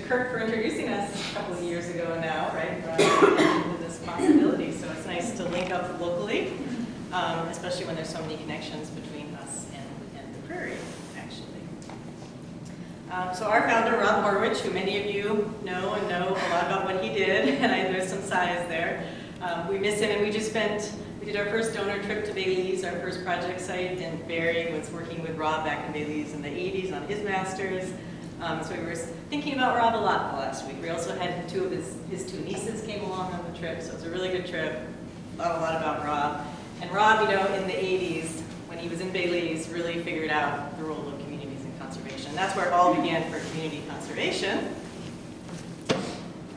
Kurt for introducing us a couple of years ago now, right? Into this possibility. So it's nice to link up locally, especially when there's so many connections between us and the prairie, actually. So our founder, Rob Horwich, who many of you know and know a lot about what he did, and there's some size there. We miss him, and we did our first donor trip to Belize, our first project site, and Barry was working with Rob back in Belize in the 80s on his master's. So we were thinking about Rob a lot the last week. We also had two of his two nieces came along on the trip, so it was a really good trip. Thought a lot about Rob. And Rob, you know, in the 80s, when he was in Belize, really figured out the role of communities in conservation. And that's where it all began for community conservation.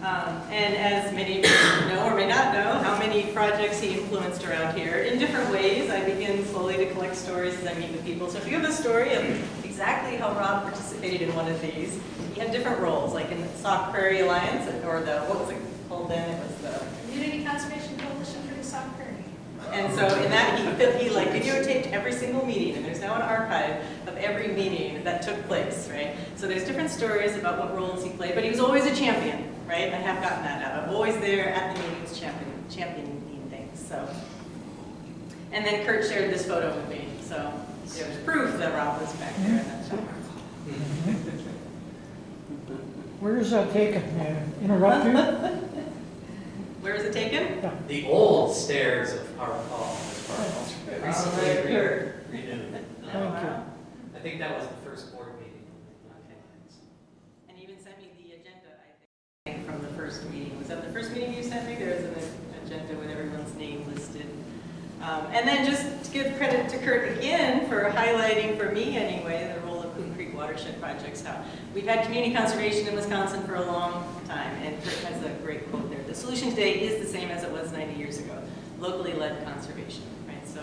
And as many of you know or may not know, how many projects he influenced around here in different ways. I begin slowly to collect stories as I meet with people. So if you have a story of exactly how Rob participated in one of these, he had different roles, like in the Sauk Prairie Alliance, or what was it called then? It was the Community Conservation Coalition for the Sauk Prairie. And so in that, he like videotaped every single meeting, and there's now an archive of every meeting that took place, right? So there's different stories about what roles he played, but he was always a champion, right? I have gotten that out. I'm always there at the meetings championing things, so. And then Kurt shared this photo with me, so there's proof that Rob was back there in that time. Where is that taken? Interrupt you? Where is it taken? Yeah. The old stairs of our hall recently renewed. Oh, Thank wow. I think that was the first board meeting. Okay. And even sent me the agenda, I think, from the first meeting. Was that the first meeting you sent me? There was an agenda with everyone's name listed. And then just to give credit to Kurt again for highlighting, for me anyway, the role of Coon Creek watershed projects. How we've had community conservation in Wisconsin for a long time, and Kurt has a great quote there. The solution today is the same as it was 90 years ago, locally led conservation, right? So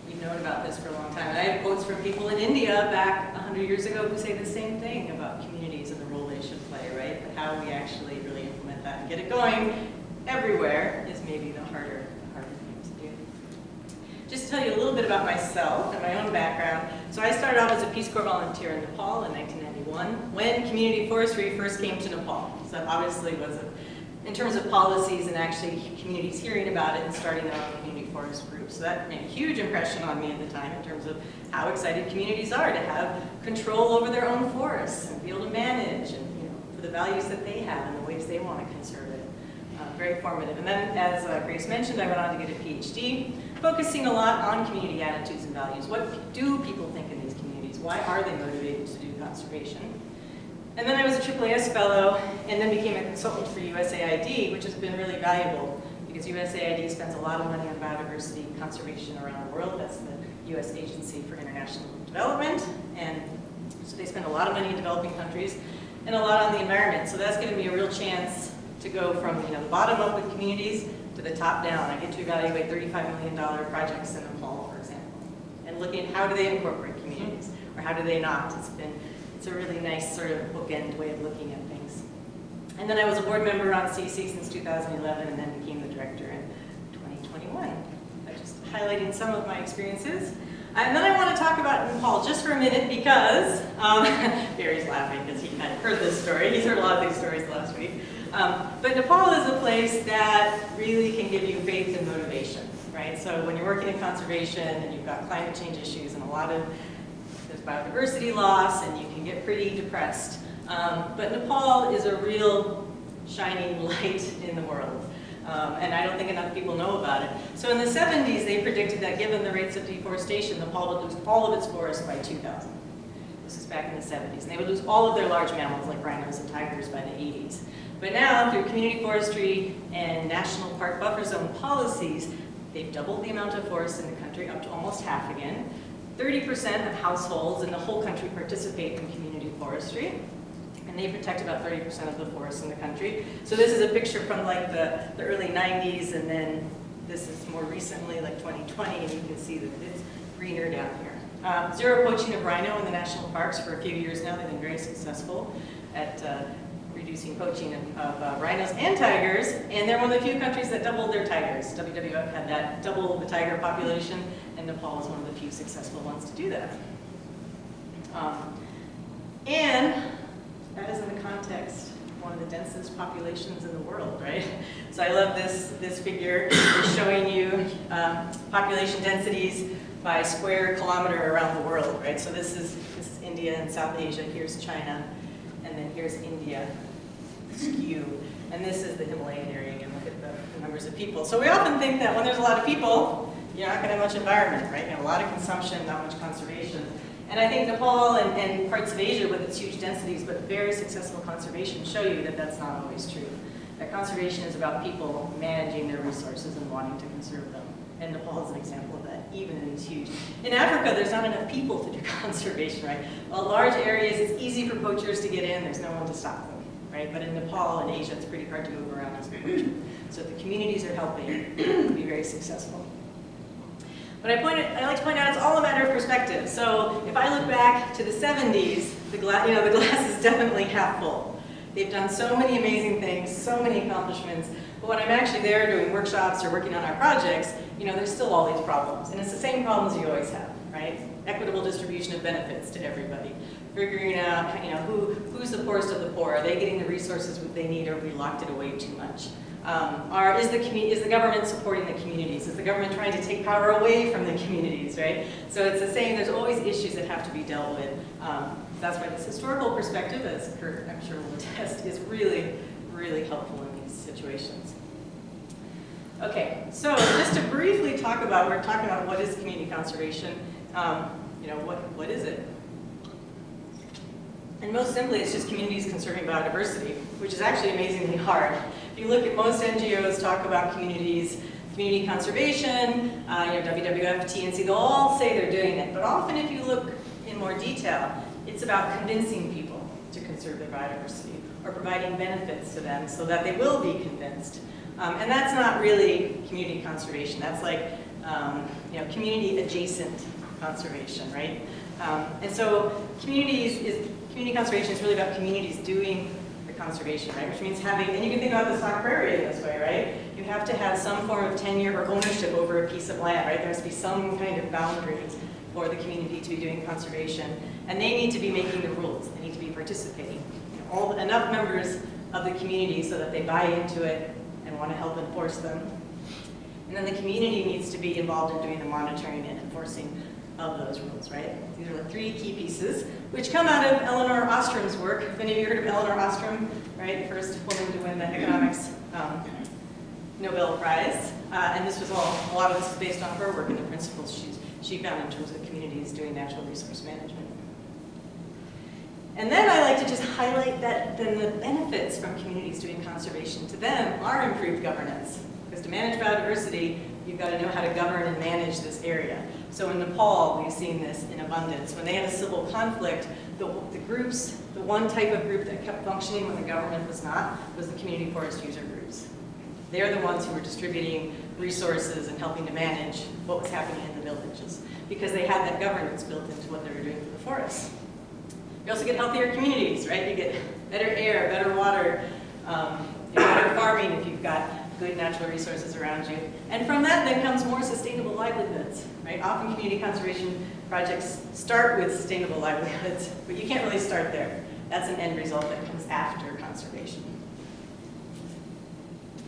we've known about this for a long time. And I have quotes from people in India back 100 years ago who say the same thing about communities and the role they should play, right? But how we actually really implement that and get it going everywhere is maybe the harder thing to do. Just to tell you a little bit about myself and my own background. So I started off as a Peace Corps volunteer in Nepal in 1991 when community forestry first came to Nepal. So that obviously was, in terms of policies and actually communities hearing about it and starting their own community forest groups. So that made a huge impression on me at the time in terms of how excited communities are to have control over their own forests and be able to manage and, you know, for the values that they have and the ways they want to conserve it. Very formative. And then, as Grace mentioned, I went on to get a PhD, focusing a lot on community attitudes and values. What do people think in these communities? Why are they motivated to do conservation? And then I was a AAAS fellow, and then became a consultant for USAID, which has been really valuable, because USAID spends a lot of money on biodiversity conservation around the world. That's the U.S. Agency for International Development, and so they spend a lot of money in developing countries, and a lot on the environment. So that's given me a real chance to go from, you know, the bottom up with communities to the top down. I get to evaluate $35 million projects in Nepal, for example, and looking at how do they incorporate communities, or how do they not. It's a really nice sort of bookend way of looking at things. And then I was a board member on CC since 2011, and then became the director in 2021. I'm just highlighting some of my experiences. And then I want to talk about Nepal just for a minute because Barry's laughing because he had heard this story. He's heard a lot of these stories last week. But Nepal is a place that really can give you faith and motivation, right? So when you're working in conservation and you've got climate change issues and there's biodiversity loss and you can get pretty depressed. But Nepal is a real shining light in the world. And I don't think enough people know about it. So in the 70s, they predicted that given the rates of deforestation, Nepal would lose all of its forests by 2000. This is back in the 70s. And they would lose all of their large mammals like rhinos and tigers by the 80s. But now, through community forestry and national park buffer zone policies, they've doubled the amount of forests in the country, up to almost half again. 30% of households in the whole country participate in community forestry. And they protect about 30% of the forests in the country. So this is a picture from like the early 90s, and then this is more recently, like 2020, and you can see that it's greener down here. Zero poaching of rhino in the national parks for a few years now. They've been very successful at reducing poaching of rhinos and tigers, and they're one of the few countries that doubled their tigers. WWF had that double the tiger population, and Nepal is one of the few successful ones to do that. And that is in the context context, one of the densest populations in the world, right? So I love this figure. It's showing you population densities by square kilometer around the world, right? So this is India and South Asia. Here's China, and then here's India, skew. And this is the Himalayan area. Again, look at the numbers of people. So we often think that when there's a lot of people, you're not going to have much environment, right? You have a lot of consumption, not much conservation. And I think Nepal and parts of Asia with its huge densities, but very successful conservation, show you that that's not always true. That conservation is about people managing their resources and wanting to conserve them. And Nepal is an example of that, even in these huge. In Africa, there's not enough people to do conservation, right? Well, large areas, it's easy for poachers to get in, there's no one to stop them, right? But in Nepal and Asia, it's pretty hard to move around as a poacher. So the communities are helping be very successful. But I like to point out it's all a matter of perspective. So if I look back to the 70s, the glass is definitely half full. They've done so many amazing things, so many accomplishments. But when I'm actually there doing workshops or working on our projects, there's still all these problems. And it's the same problems you always have, right? Equitable distribution of benefits to everybody. Figuring out, who's the poorest of the poor? Are they getting the resources they need, or have we locked it away too much? Is the government supporting the communities? Is the government trying to take power away from the communities, right? So it's the same, there's always issues that have to be dealt with. That's why this historical perspective, as Kurt, I'm sure will attest, is really, really helpful in these situations. Okay, so just to briefly talk about, we're talking about what is community conservation. What is it? And most simply, it's just communities conserving biodiversity, which is actually amazingly hard. If you look at most NGOs talk about communities, community conservation, WWF, TNC, they'll all say they're doing it. But often if you look in more detail, it's about convincing people to conserve their biodiversity or providing benefits to them so that they will be convinced. And that's not really community conservation. That's like community adjacent conservation, right? And so community conservation is really about communities doing the conservation, right? Which means having, and you can think about the Sauk Prairie in this way, right? You have to have some form of tenure or ownership over a piece of land, right? There has to be some kind of boundaries for the community to be doing conservation. And they need to be making the rules. They need to be participating. Enough members of the community so that they buy into it and want to help enforce them. And then the community needs to be involved in doing the monitoring and enforcing of those rules, right? These are the three key pieces, which come out of Elinor Ostrom's work. If any of you heard of Elinor Ostrom, right? The first woman to win the economics Nobel Prize. And this was a lot of this is based on her work and the principles she found in terms of communities doing natural resource management. And then I like to just highlight that then the benefits from communities doing conservation to them are improved governance. Because to manage biodiversity, you've got to know how to govern and manage this area. So in Nepal, we've seen this in abundance. When they had a civil conflict, the one type of group that kept functioning when the government was not, was the community forest user groups. They're the ones who were distributing resources and helping to manage what was happening in the villages, because they had that governance built into what they were doing for the forests. You also get healthier communities, right? You get better air, better water, better farming if you've got good natural resources around you. And from that then comes more sustainable livelihoods, right? Often community conservation projects start with sustainable livelihoods, but you can't really start there. That's an end result that comes after conservation.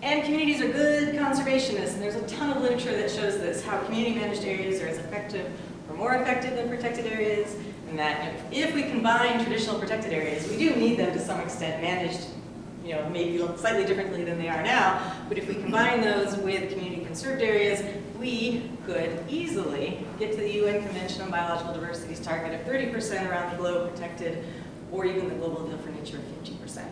And communities are good conservationists, and there's a ton of literature that shows this, how community managed areas are as effective or more effective than protected areas, and that if we combine traditional protected areas, we do need them to some extent managed maybe slightly differently than they are now, but if we combine those with community conserved areas, we could easily get to the UN Convention on Biological Diversity's target of 30% around the globe protected, or even the global deal for nature of 50%.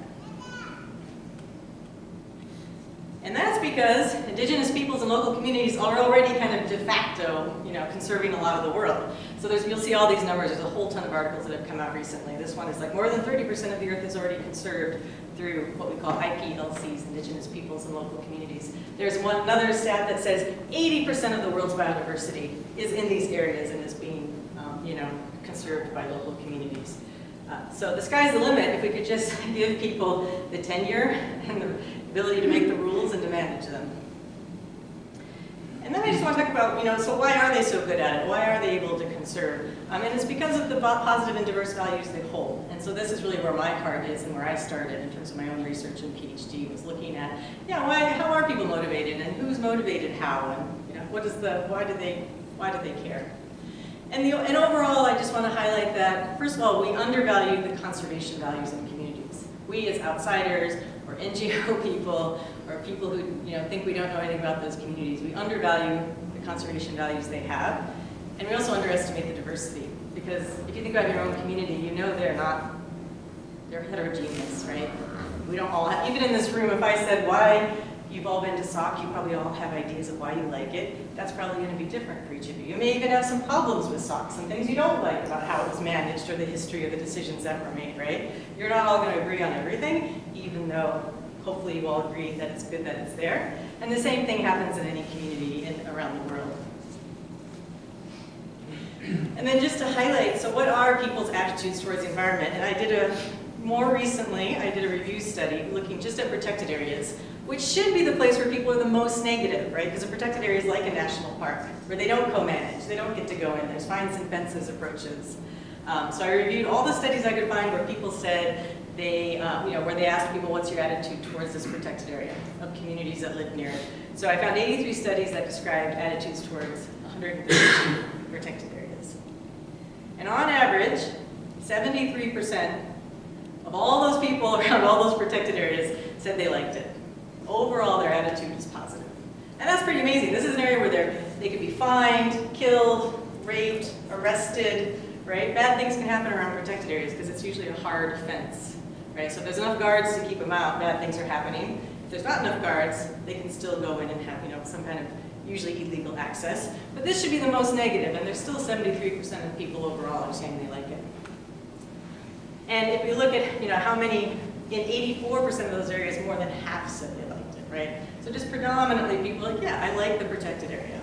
And that's because indigenous peoples and local communities are already kind of de facto, conserving a lot of the world. So you'll see all these numbers. There's a whole ton of articles that have come out recently. This one is like more than 30% of the earth is already conserved through what we call IPLCs, indigenous peoples and local communities. There's another stat that says 80% of the world's biodiversity is in these areas and is being, conserved by local communities. So the sky's the limit if we could just give people the tenure and the ability to make the rules and to manage them. And And then I just want to talk about, so why are they so good at it? Why are they able to conserve? And it's because of the positive and diverse values they hold. And so this is really where my heart is and where I started in terms of my own research and PhD, was looking at, how are people motivated, and who's motivated how, and why do they care? And overall, I just want to highlight that, first of all, we undervalue the conservation values in communities. We as outsiders, or NGO people, or people who think we don't know anything about those communities, we undervalue the conservation values they have, and we also underestimate the diversity. Because if you think about your own community, they're heterogeneous, right? We don't all have, even in this room, if I said why you've all been to Sauk, you probably all have ideas of why you like it. That's probably going to be different for each of you. You may even have some problems with Sauk, some things you don't like about how it was managed or the history of the decisions that were made, right? You're not all going to agree on everything, even though hopefully you all agree that it's good that it's there. And the same thing happens in any community around the world. And then just to highlight, so what are people's attitudes towards the environment? And more recently, I did a review study looking just at protected areas, which should be the place where people are the most negative, right? Because a protected area is like a national park, where they don't co-manage, they don't get to go in, there's fines and fences approaches. So I reviewed all the studies I could find where people said where they asked people, what's your attitude towards this protected area of communities that live near it? So I found 83 studies that described attitudes towards 132 protected areas. And on average, 73% of all those people around all those protected areas said they liked it. Overall, their attitude was positive. And that's pretty amazing. This is an area where they could be fined, killed, raped, arrested, right? Bad things can happen around protected areas because it's usually a hard fence, right? So if there's enough guards to keep them out, bad things are happening. If there's not enough guards, they can still go in and have, some kind of usually illegal access. But this should be the most negative, and there's still 73% of people overall are saying they like it. And if we look at, how many, in 84% of those areas, more than half said they liked it, right? So just predominantly people are like, yeah, I like the protected area.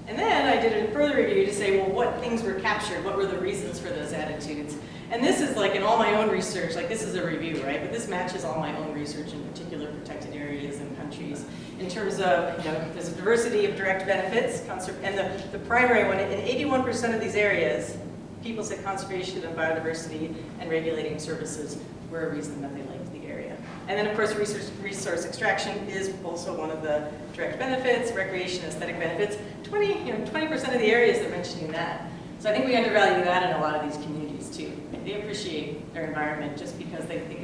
And then I did a further review to say, well, what things were captured? What were the reasons for those attitudes? And this is like in all my own research, like this is a review, right? But this matches all my own research in particular protected areas and countries in terms of, there's a diversity of direct benefits, and the primary one, in 81% of these areas, people said conservation and biodiversity and regulating services were a reason that they liked the area. And then of course resource extraction is also one of the direct benefits, recreation, aesthetic benefits. 20% of the areas are mentioning that. So I think we undervalue that in a lot of these communities too. They appreciate their environment just because they think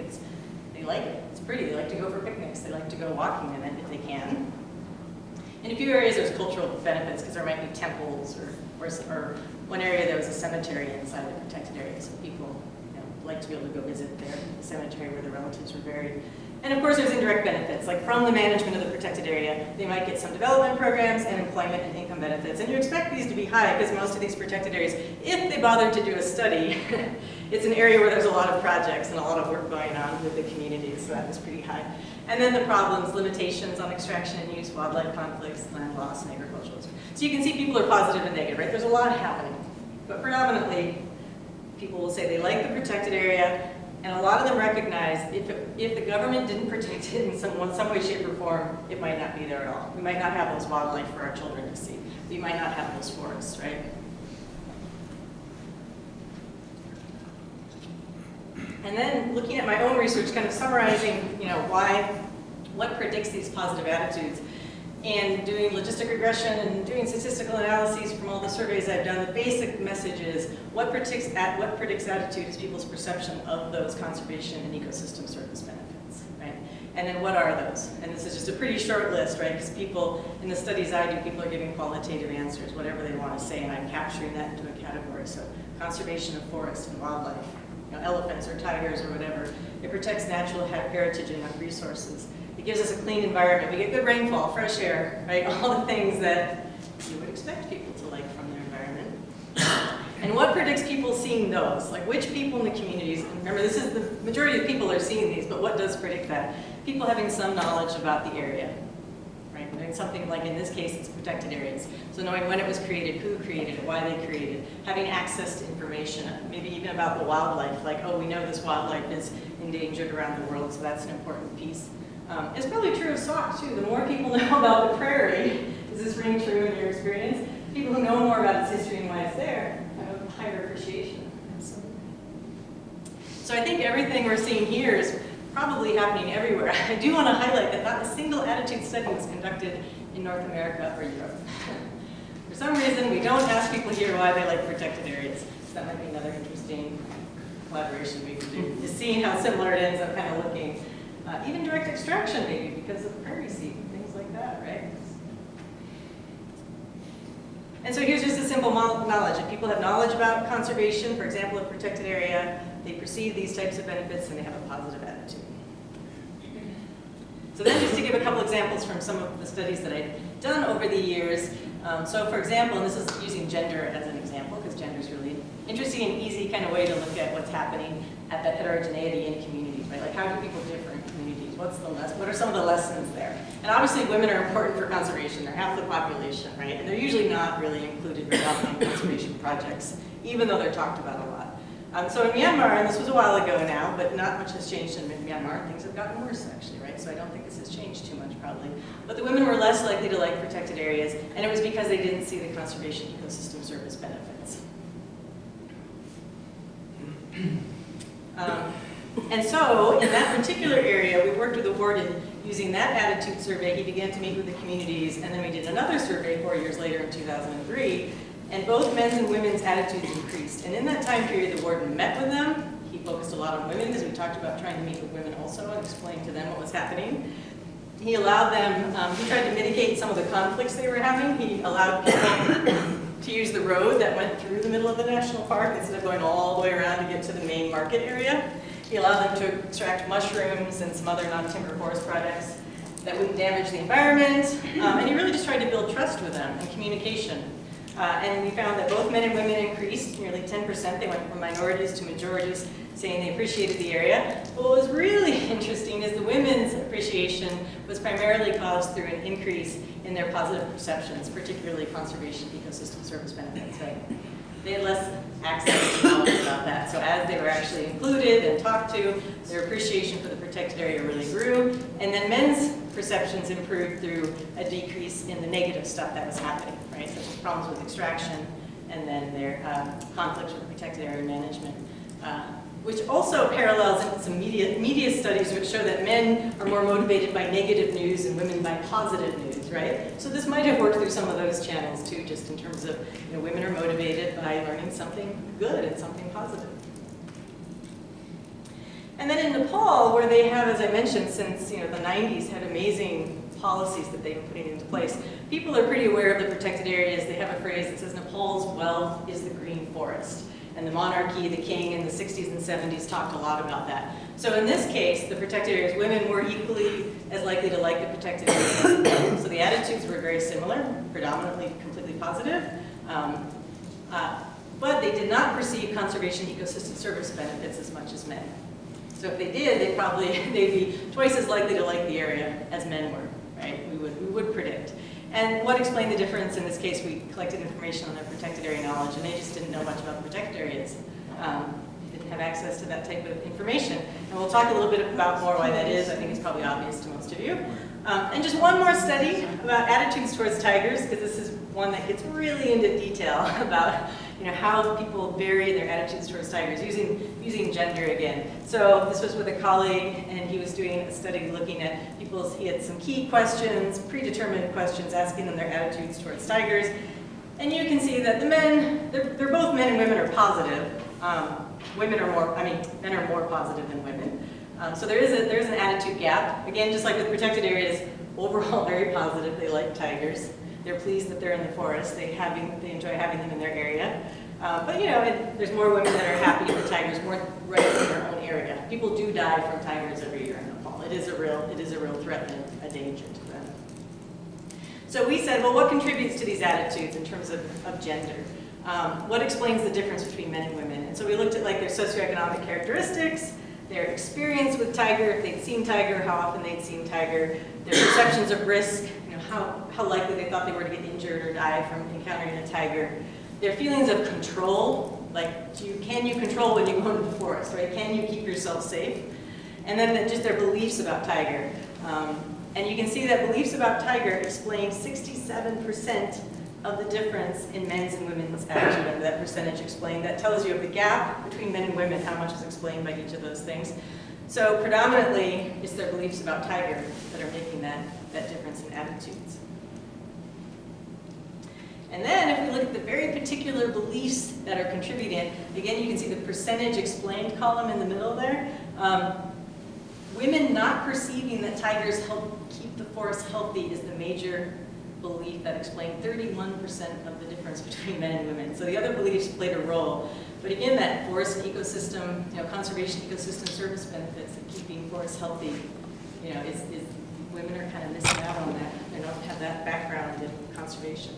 they like it. It's pretty, they like to go for picnics, they like to go walking in it if they can. In a few areas there's cultural benefits because there might be temples or one area there was a cemetery inside the protected area, so people like to be able to go visit there, the cemetery where the relatives were buried. And of course there's indirect benefits, like from the management of the protected area, they might get some development programs and employment and income benefits. And you expect these to be high because most of these protected areas, if they bothered to do a study, it's an area where there's a lot of projects and a lot of work going on with the community, so that was pretty high. And then the problems, limitations on extraction and use, wildlife conflicts, land loss, and agricultural. So you can see people are positive and negative, right? There's a lot happening. But predominantly, people will say they like the protected area, and a lot of them recognize if the government didn't protect it in some way, shape, or form, it might not be there at all. We might not have those wildlife for our children to see. We might not have those forests, right? And then looking at my own research, kind of summarizing, what predicts these positive attitudes, and doing logistic regression and doing statistical analyses from all the surveys I've done, the basic message is what predicts attitude is people's perception of those conservation and ecosystem service benefits, right? And then what are those? And this is just a pretty short list, right? Because people, in the studies I do, people are giving qualitative answers, whatever they want to say, and I'm capturing that into a category. So conservation of forests and wildlife, elephants or tigers or whatever. It protects natural heritage and enough resources. It gives us a clean environment. We get good rainfall, fresh air, right? All the things that you would expect people to like from their environment. And what predicts people seeing those? Like which people in the communities, and remember this is the majority of people are seeing these, but what does predict that? People having some knowledge about the area, right? Doing something like in this case, it's protected areas. So knowing when it was created, who created it, why they created it, having access to information, maybe even about the wildlife, like, oh, we know this wildlife is endangered around the world, so that's an important piece. It's probably true of Sauk too. The more people know about the prairie, does this ring true in your experience? People who know more about its history and why it's there have a higher appreciation. Absolutely. So I think everything we're seeing here is probably happening everywhere. I do want to highlight that not a single attitude study was conducted in North America or Europe. For some reason, we don't ask people here why they like protected areas. So that might be another interesting collaboration we could do, is seeing how similar it ends up kind of looking. Even direct extraction maybe because of prairie seed and things like that, right? And so here's just a simple knowledge. If people have knowledge about conservation, for example, a protected area, they perceive these types of benefits and they have a positive attitude. So then just to give a couple examples from some of the studies that I've done over the years. So for example, and this is using gender as an example, because gender is really interesting and easy kind of way to look at what's happening at that heterogeneity in communities, right? Like how do people differ in communities? What are some of the lessons there? And obviously women are important for conservation. They're half the population, right? And they're usually not really included very often in conservation projects, even though they're talked about a lot. So in Myanmar, and this was a while ago now, but not much has changed in Myanmar. Things have gotten worse actually, right? So I don't think this has changed too much probably. But the women were less likely to like protected areas, and it was because they didn't see the conservation ecosystem service benefits. And so, in that particular area, we worked with the warden using that attitude survey. He began to meet with the communities, and then we did another survey 4 years later in 2003, and both men's and women's attitudes increased. And in that time period, the warden met with them. He focused a lot on women, because we talked about trying to meet with women also and explain to them what was happening. He allowed them, he tried to mitigate some of the conflicts they were having. He allowed people to use the road that went through the middle of the national park instead of going all the way around to get to the main market area. He allowed them to extract mushrooms and some other non-timber forest products that wouldn't damage the environment. And he really just tried to build trust with them and communication. And we found that both men and women increased, nearly 10%. They went from minorities to majorities, saying they appreciated the area. But what was really interesting is the women's appreciation was primarily caused through an increase in their positive perceptions, particularly conservation ecosystem service benefits, right? They had less access to knowledge about that. So as they were actually included and talked to, their appreciation for the protected area really grew. And then men's perceptions improved through a decrease in the negative stuff that was happening, right? Such as problems with extraction and then their conflicts with protected area management. Which also parallels into some media studies which show that men are more motivated by negative news and women by positive news, right? So this might have worked through some of those channels too, just in terms of, you know, women are motivated by learning something good and something positive. And then in Nepal, where they have, as I mentioned, since the 90s, had amazing policies that they've been putting into place, people are pretty aware of the protected areas. They have a phrase that says Nepal's wealth is the green forest. And the monarchy, the king in the 60s and 70s talked a lot about that. So in this case, the protected areas, women were equally as likely to like the protected areas as men. So the attitudes were very similar, predominantly completely positive. But they did not perceive conservation ecosystem service benefits as much as men. So if they did, they'd be twice as likely to like the area as men were, right? We would predict. And what explained the difference? In this case, we collected information on their protected area knowledge, and they just didn't know much about the protected areas. Didn't have access to that type of information. And we'll talk a little bit about more why that is. I think it's probably obvious to most of you. And just one more study about attitudes towards tigers, because this is one that gets really into detail about how people vary their attitudes towards tigers, using gender again. So this was with a colleague, and he was doing a study looking at people's, he had some key questions, predetermined questions, asking them their attitudes towards tigers. And you can see that the men, they're both men and women are positive. Men are more positive than women. So there's an attitude gap. Again, just like with protected areas, overall very positive. They like tigers. They're pleased that they're in the forest. They enjoy having them in their area. But there's more women that are happy with tigers, more right in their own area. People do die from tigers every year in Nepal. It is a real threat and a danger to them. So we said, well, what contributes to these attitudes in terms of gender? What explains the difference between men and women? And so we looked at their socioeconomic characteristics, their experience with tiger, if they'd seen tiger, how often they'd seen tiger, their perceptions of risk, how likely they thought they were to get injured or die from encountering a tiger, their feelings of control, can you control when you go into the forest, right? Can you keep yourself safe? And then just their beliefs about tiger. And you can see that beliefs about tiger explain 67% of the difference in men's and women's attitude, and that percentage explained. That tells you of the gap between men and women, how much is explained by each of those things. So predominantly, it's their beliefs about tiger that are making that difference in attitudes. And then if we look at the very particular beliefs that are contributing, again, you can see the percentage explained column in the middle there. Women not perceiving that tigers help keep the forest healthy is the major belief that explained 31% of the difference between men and women. So the other beliefs played a role. But again, that forest and ecosystem, conservation ecosystem service benefits of keeping forests healthy, is women are kind of missing out on that. They don't have that background in conservation.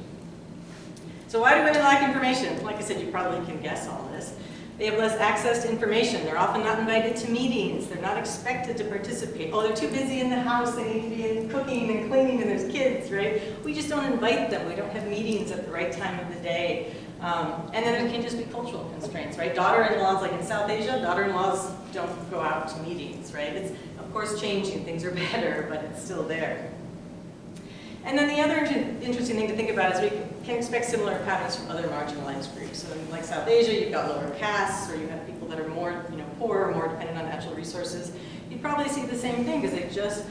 So why do women lack information? Like I said, you probably can guess all this. They have less access to information. They're often not invited to meetings. They're not expected to participate. Oh, they're too busy in the house. They need to be in cooking and cleaning, and there's kids, right? We just don't invite them. We don't have meetings at the right time of the day. And then there can just be cultural constraints, right? Daughter-in-laws, like in South Asia, daughter-in-laws don't go out to meetings, right? It's, of course, changing. Things are better, but it's still there. And then the other interesting thing to think about is we can expect similar patterns from other marginalized groups. So in like South Asia, you've got lower castes, or you have people that are more, poor, more dependent on natural resources. You'd probably see the same thing, because they just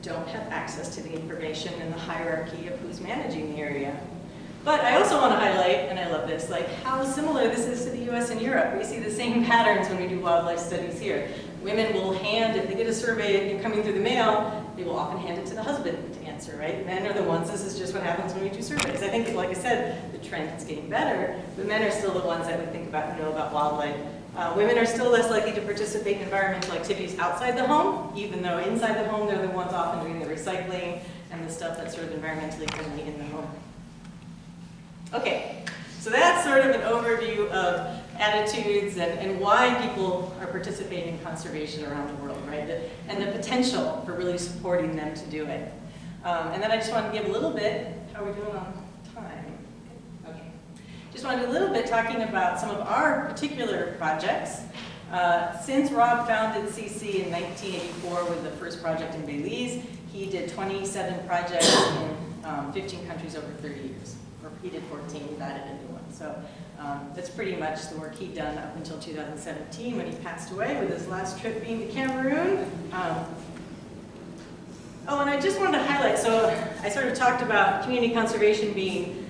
don't have access to the information and the hierarchy of who's managing the area. But I also want to highlight, and I love this, like how similar this is to the US and Europe. We see the same patterns when we do wildlife studies here. Women will hand, if they get a survey coming through the mail, they will often hand it to the husband to answer, right? Men are the ones, this is just what happens when we do surveys. I think, like I said, the trend is getting better, but men are still the ones that we think about and know about wildlife. Women are still less likely to participate in environmental activities outside the home, even though inside the home they're the ones often doing the recycling and the stuff that's sort of environmentally friendly in the home. Okay, so that's sort of an overview of attitudes and why people are participating in conservation around the world, right? And the potential for really supporting them to do it. And then I just wanted to give a little bit, how are we doing on time? Okay. Just wanted to do a little bit talking about some of our particular projects. Since Rob founded CC in 1984 with the first project in Belize, he did 27 projects in 15 countries over 30 years. Or he did 14, he added into one. So that's pretty much the work he'd done up until 2017 when he passed away, with his last trip being to Cameroon. Oh, and I just wanted to highlight, so I sort of talked about community conservation being,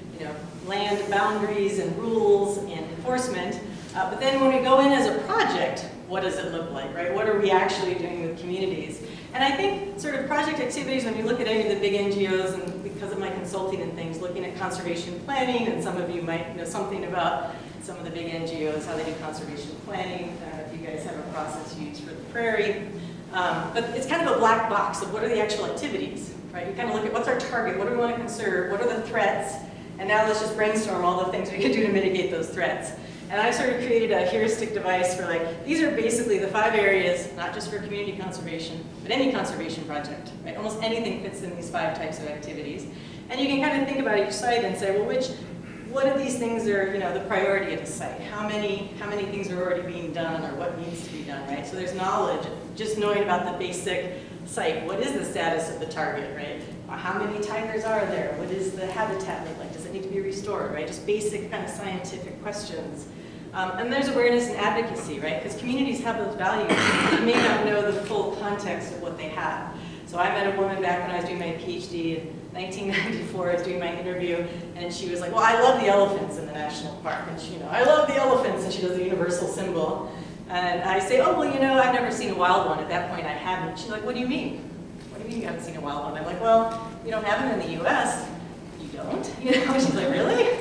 land boundaries and rules and enforcement. But then when we go in as a project, what does it look like, right? What are we actually doing with communities? And I think sort of project activities, when you look at any of the big NGOs, and because of my consulting and things, looking at conservation planning, and some of you might know something about some of the big NGOs, how they do conservation planning. I don't know if you guys have a process you use for the prairie. But it's kind of a black box of what are the actual activities, right? You kind of look at what's our target, what do we want to conserve, what are the threats, and now let's just brainstorm all the things we could do to mitigate those threats. And I sort of created a heuristic device for these are basically the 5 areas, not just for community conservation, but any conservation project, right? Almost anything fits in these 5 types of activities. And you can kind of think about each site and say, well, what of these things are, the priority at the site? How many things are already being done, or what needs to be done, right? So there's knowledge, just knowing about the basic site. What is the status of the target, right? How many tigers are there? What is the habitat look like? Does it need to be restored, right? Just basic kind of scientific questions. And there's awareness and advocacy, right? Because communities have those values. They may not know the full context of what they have. So I met a woman back when I was doing my PhD in 1994. I was doing my interview, and she was like, well, I love the elephants in the national park. And she, I love the elephants, and she does the universal symbol. And I say, oh, well, I've never seen a wild one. At that point, I hadn't. She's like, what do you mean? What do you mean you haven't seen a wild one? I'm like, well, we don't have them in the U.S. You don't? She's like, really?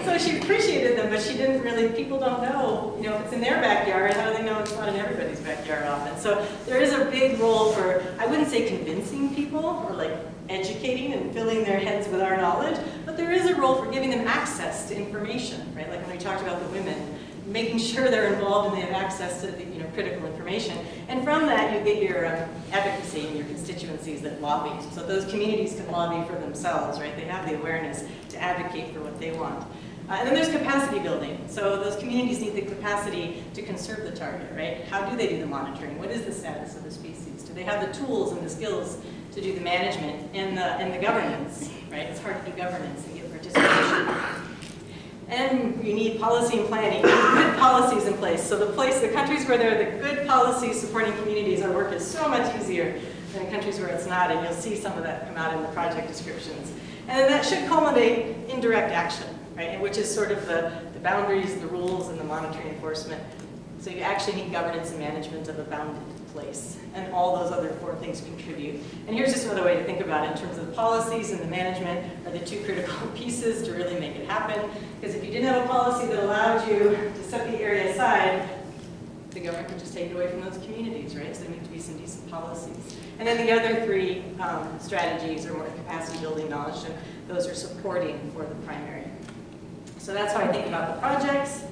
So she appreciated them, but she didn't really, people don't know, if it's in their backyard, how do they know it's not in everybody's backyard often? So there is a big role for, I wouldn't say convincing people, or educating and filling their heads with our knowledge, but there is a role for giving them access to information, right? Like when we talked about the women, making sure they're involved and they have access to the critical information. And from that, you get your advocacy and your constituencies that lobby. So those communities can lobby for themselves, right? They have the awareness to advocate for what they want. And then there's capacity building. So those communities need the capacity to conserve the target, right? How do they do the monitoring? What is the status of the species? Do they have the tools and the skills to do the management and the governance, right? It's hard to do governance and get participation. And you need policy and planning, good policies in place. So the countries where there are the good policies supporting communities, our work is so much easier than countries where it's not, and you'll see some of that come out in the project descriptions. And then that should culminate in direct action, right? Which is sort of the boundaries, the rules, and the monitoring enforcement. So you actually need governance and management of a bounded place, and all those other 4 things contribute. And here's just another way to think about it in terms of the policies and the management are the 2 critical pieces to really make it happen. Because if you didn't have a policy that allowed you to set the area aside, the government could just take it away from those communities, right? So there need to be some decent policies. And then the other 3 strategies are more capacity building, knowledge, and those are supporting for the primary. So that's how I think about the projects.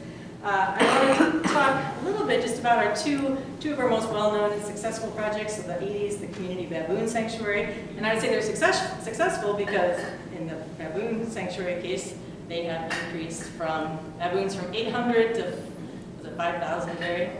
I want to talk a little bit just about our two of our most well-known and successful projects of the 80s, the Community Baboon Sanctuary. And I would say they're successful because in the baboon sanctuary case, they have increased from baboons from 800 to, was it 5,000 today?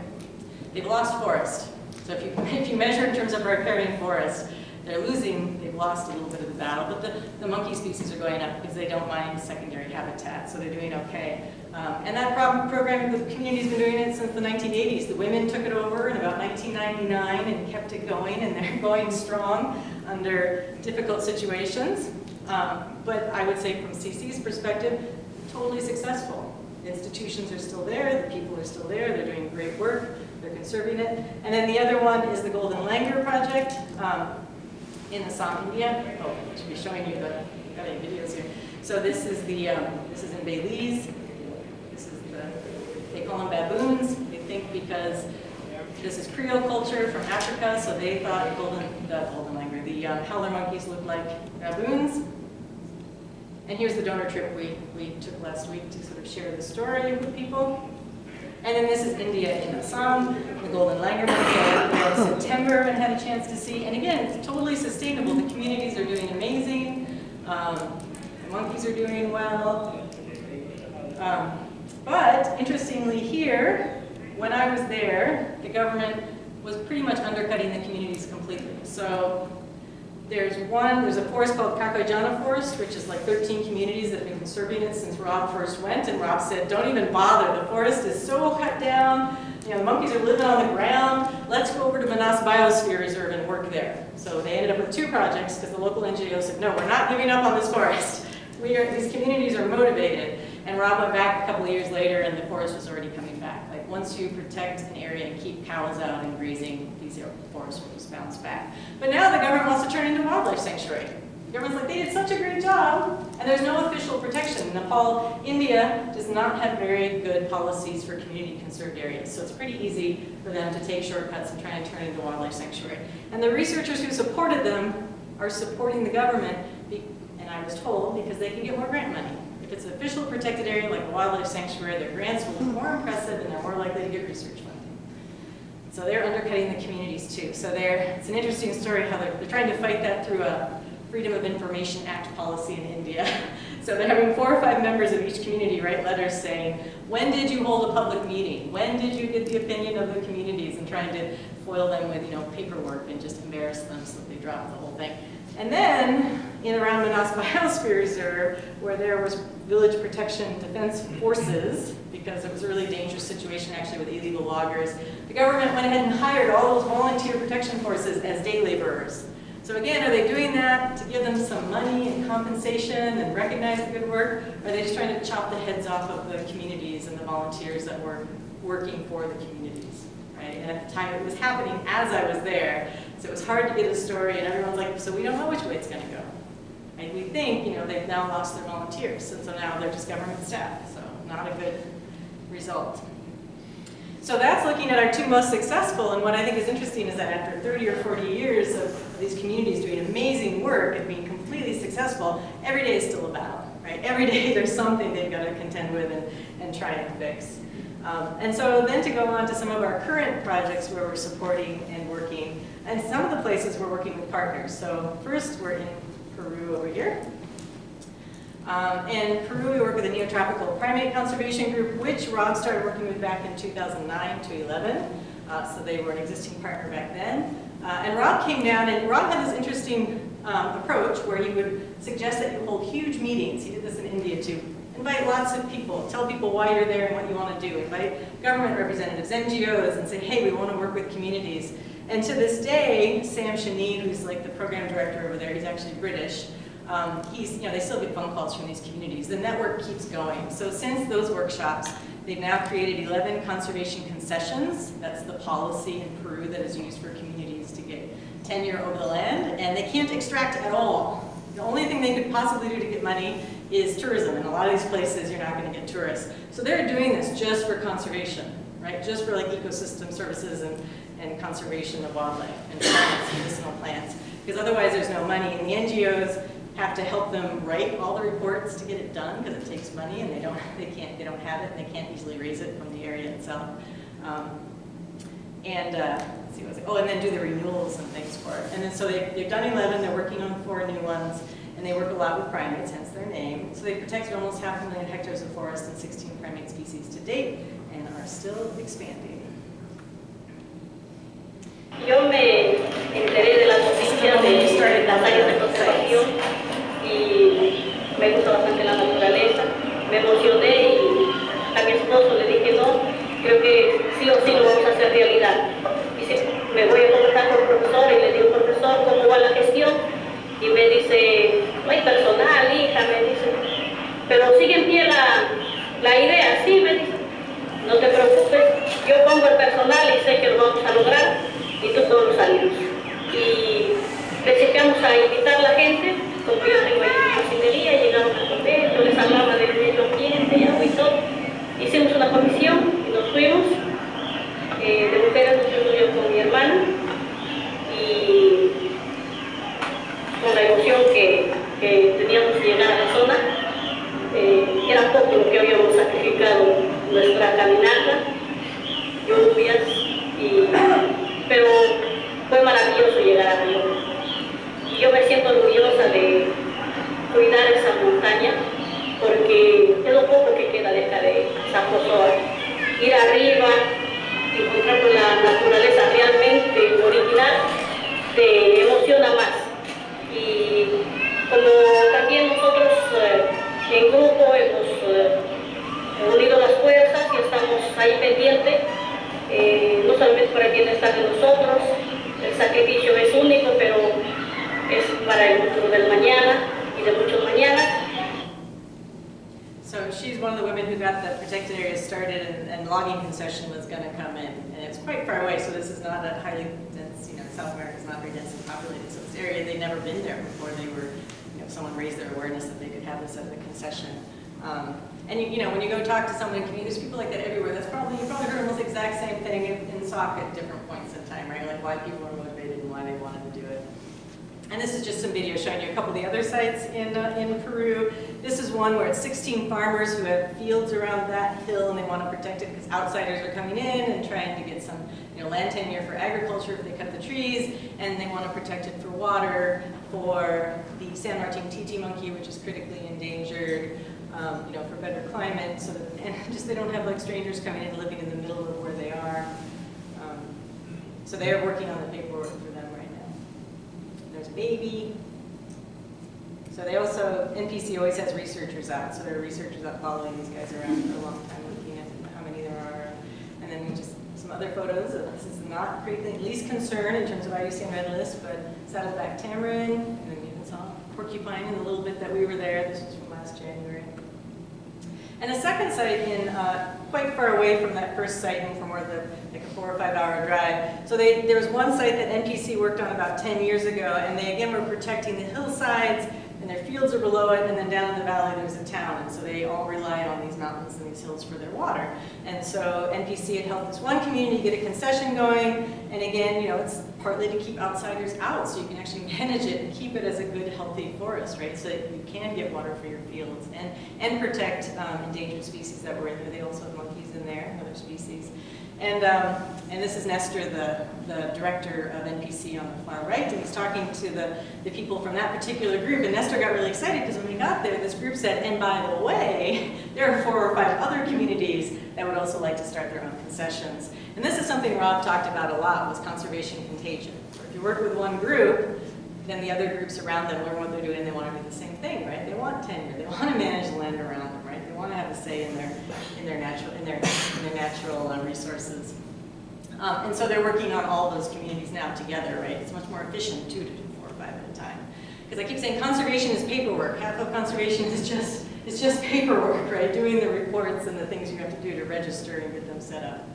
They've lost forest. So if you measure in terms of riparian forest, they've lost a little bit of the battle, but the monkey species are going up because they don't mind secondary habitat, so they're doing okay. And that program, the community's been doing it since the 1980s. The women took it over in about 1999 and kept it going, and they're going strong under difficult situations. But I would say from CC's perspective, totally successful. The institutions are still there, the people are still there, they're doing great work, they're conserving it. And then the other one is the Golden Langur Project in Assam, India. Oh, I should be showing you the videos here. So this is this is in Belize. They call them baboons. They think because this is Creole culture from Africa, so they thought the howler monkeys look like baboons. And here's the donor trip we took last week to sort of share the story with people. And then this is India in Assam, the Golden Langur monkey I went there in September and had a chance to see. And again, it's totally sustainable. The communities are doing amazing. The monkeys are doing well. But interestingly here, when I was there, the government was pretty much undercutting the communities completely. So there's a forest called Kakoijana Forest, which is like 13 communities that have been conserving it since Rob first went, and Rob said, don't even bother, the forest is so cut down, the monkeys are living on the ground, let's go over to Manas Biosphere Reserve and work there. So they ended up with 2 projects because the local NGO said, no, we're not giving up on this forest. These communities are motivated. And Rob went back a couple of years later and the forest was already coming back. Like once you protect an area and keep cows out and grazing, these forests will just bounce back. But now the government wants to turn it into a wildlife sanctuary. The government's like, they did such a great job, and there's no official protection. Nepal, India does not have very good policies for community conserved areas, so it's pretty easy for them to take shortcuts and try and turn it into a wildlife sanctuary. And the researchers who supported them are supporting the government, and I was told, because they can get more grant money. If it's an official protected area like a wildlife sanctuary, their grants will be more impressive and they're more likely to get research funding. So they're undercutting the communities too. So it's an interesting story how they're trying to fight that through a Freedom of Information Act policy in India. So they're having 4 or 5 members of each community write letters saying, when did you hold a public meeting? When did you get the opinion of the communities? And trying to foil them with paperwork and just embarrass them so they drop the whole thing. And then, in around Manas Biosphere Reserve, where there was village protection defense forces, because it was a really dangerous situation actually with illegal loggers, the government went ahead and hired all those volunteer protection forces as day laborers. So again, are they doing that to give them some money and compensation and recognize the good work? Or are they just trying to chop the heads off of the communities and the volunteers that were working for the communities? Right? And at the time it was happening as I was there, so it was hard to get a story, and everyone's like, so we don't know which way it's going to go. And we think, they've now lost their volunteers, and so now they're just government staff, so not a good result. So that's looking at our 2 most successful, and what I think is interesting is that after 30 or 40 years of these communities doing amazing work and being completely successful, every day is still a battle, right? Every day there's something they've got to contend with and try and fix. And so then to go on to some of our current projects where we're supporting and working, and some of the places we're working with partners. So first we're in Peru over here. In Peru, we work with a neotropical primate conservation group, which Rob started working with back in 2009 to 11. So they were an existing partner back then. And Rob came down, and Rob had this interesting approach where he would suggest that you hold huge meetings. He did this in India too. Invite lots of people, tell people why you're there and what you want to do. Invite government representatives, NGOs, and say, hey, we want to work with communities. And to this day, Sam Shanid, who's like the program director over there, he's actually British. They still get phone calls from these communities. The network keeps going. So since those workshops, they've now created 11 conservation concessions. That's the policy in Peru that is used for communities to get tenure over the land, and they can't extract at all. The only thing they could possibly do to get money is tourism. In a lot of these places, you're not going to get tourists. So they're doing this just for conservation, right? Just for like ecosystem services and conservation of wildlife and plants, medicinal plants. Because otherwise there's no money, and the NGOs have to help them write all the reports to get it done because it takes money, and they don't have it, and they can't easily raise it from the area itself. Let's see what was it? Oh, and then do the renewals and things for it. And then so they've done 11. They're working on 4 new ones, and they work a lot with primates, hence their name. So they've protected almost 500,000 hectares of forest and 16 primate species to date, and are still expanding. Yo me enteré de la noticia de las áreas de conservación y me gusta bastante la naturaleza. Me emocioné y a mi esposo le dije no, creo que sí o sí lo vamos a hacer realidad. Dice, me voy a conversar con el profesor y le digo, profesor, ¿cómo va la gestión? Y me dice, no hay personal, hija, me dice, pero sigue en pie la idea, sí, me dice, no te preocupes, yo pongo el personal y sé que lo vamos a lograr. Y tú todos los años. Y deseamos a invitar a la gente, como yo tengo ahí una cocinería, llegaron a comer, yo les hablaba del medio ambiente y agua y todo. Hicimos una comisión y nos fuimos, de mujeres nos fuimos yo con mi hermana, y con la emoción que teníamos que llegar a la zona, era poco lo que habíamos sacrificado nuestra caminata, lluvias pero fue maravilloso llegar a Río. Y yo me siento orgullosa de cuidar esa montaña, porque es lo poco que queda de acá de Sauk Prairie. Ir arriba, encontrar con la naturaleza realmente original, te emociona más. Y como también nosotros en grupo hemos unido las fuerzas y estamos ahí pendientes, no solamente para quien está con nosotros, el sacrificio es único, pero es para el futuro del mañana y de muchos mañanas. So she's one of the women who got the protected area started, and logging concession was going to come in, and it's quite far away, so this is not a highly dense, South America is not very densely populated, so this area, they'd never been there before. They were, someone raised their awareness that they could have this as a concession. And when you go talk to someone in community, there's people like that everywhere. You probably heard almost the exact same thing in Sauk at different points in time, right? Like why people are motivated and why they wanted to do it. And this is just some video showing you a couple of the other sites in Peru. This is one where it's 16 farmers who have fields around that hill, and they want to protect it because outsiders are coming in and trying to get some land tenure for agriculture if they cut the trees, and they want to protect it for water, for the San Martin titi monkey, which is critically endangered, for better climate, so that, and just they don't have like strangers coming in and living in the middle of where they are. So they are working on the paperwork for them right now. There's baby. So they also, NPC always has researchers out, so there are researchers out following these guys around for a long time, looking at how many there are. And then just some other photos. This is not greatly least concern in terms of IUCN Red List, but saddleback tamarin, and then you even saw porcupine in the little bit that we were there. This was from last January. And a second site in quite far away from that first site, and from where like a 4 or 5 hour drive. So there was one site that NPC worked on about 10 years ago, and they again were protecting the hillsides, and their fields are below it, and then down in the valley there's a town, and so they all rely on these mountains and these hills for their water. And so NPC had helped this one community get a concession going, and again, it's partly to keep outsiders out, so you can actually manage it and keep it as a good, healthy forest, right? So that you can get water for your fields and protect endangered species that were in there. They also have monkeys in there, other species. And And this is Nestor, the director of NPC on the far right, and he's talking to the people from that particular group. And Nestor got really excited because when we got there, this group said, and by the way, there are 4 or 5 other communities that would also like to start their own concessions. And this is something Rob talked about a lot, was conservation contagion. If you work with one group, then the other groups around them learn what they're doing, and they want to do the same thing, right? They want tenure, they want to manage the land around them, right? They want to have a say in their natural resources. And so they're working on all those communities now together, right? It's much more efficient too to do 4 or 5 at a time. Because I keep saying conservation is paperwork. Half of conservation is just paperwork, right? Doing the reports and the things you have to do to register and get them set up.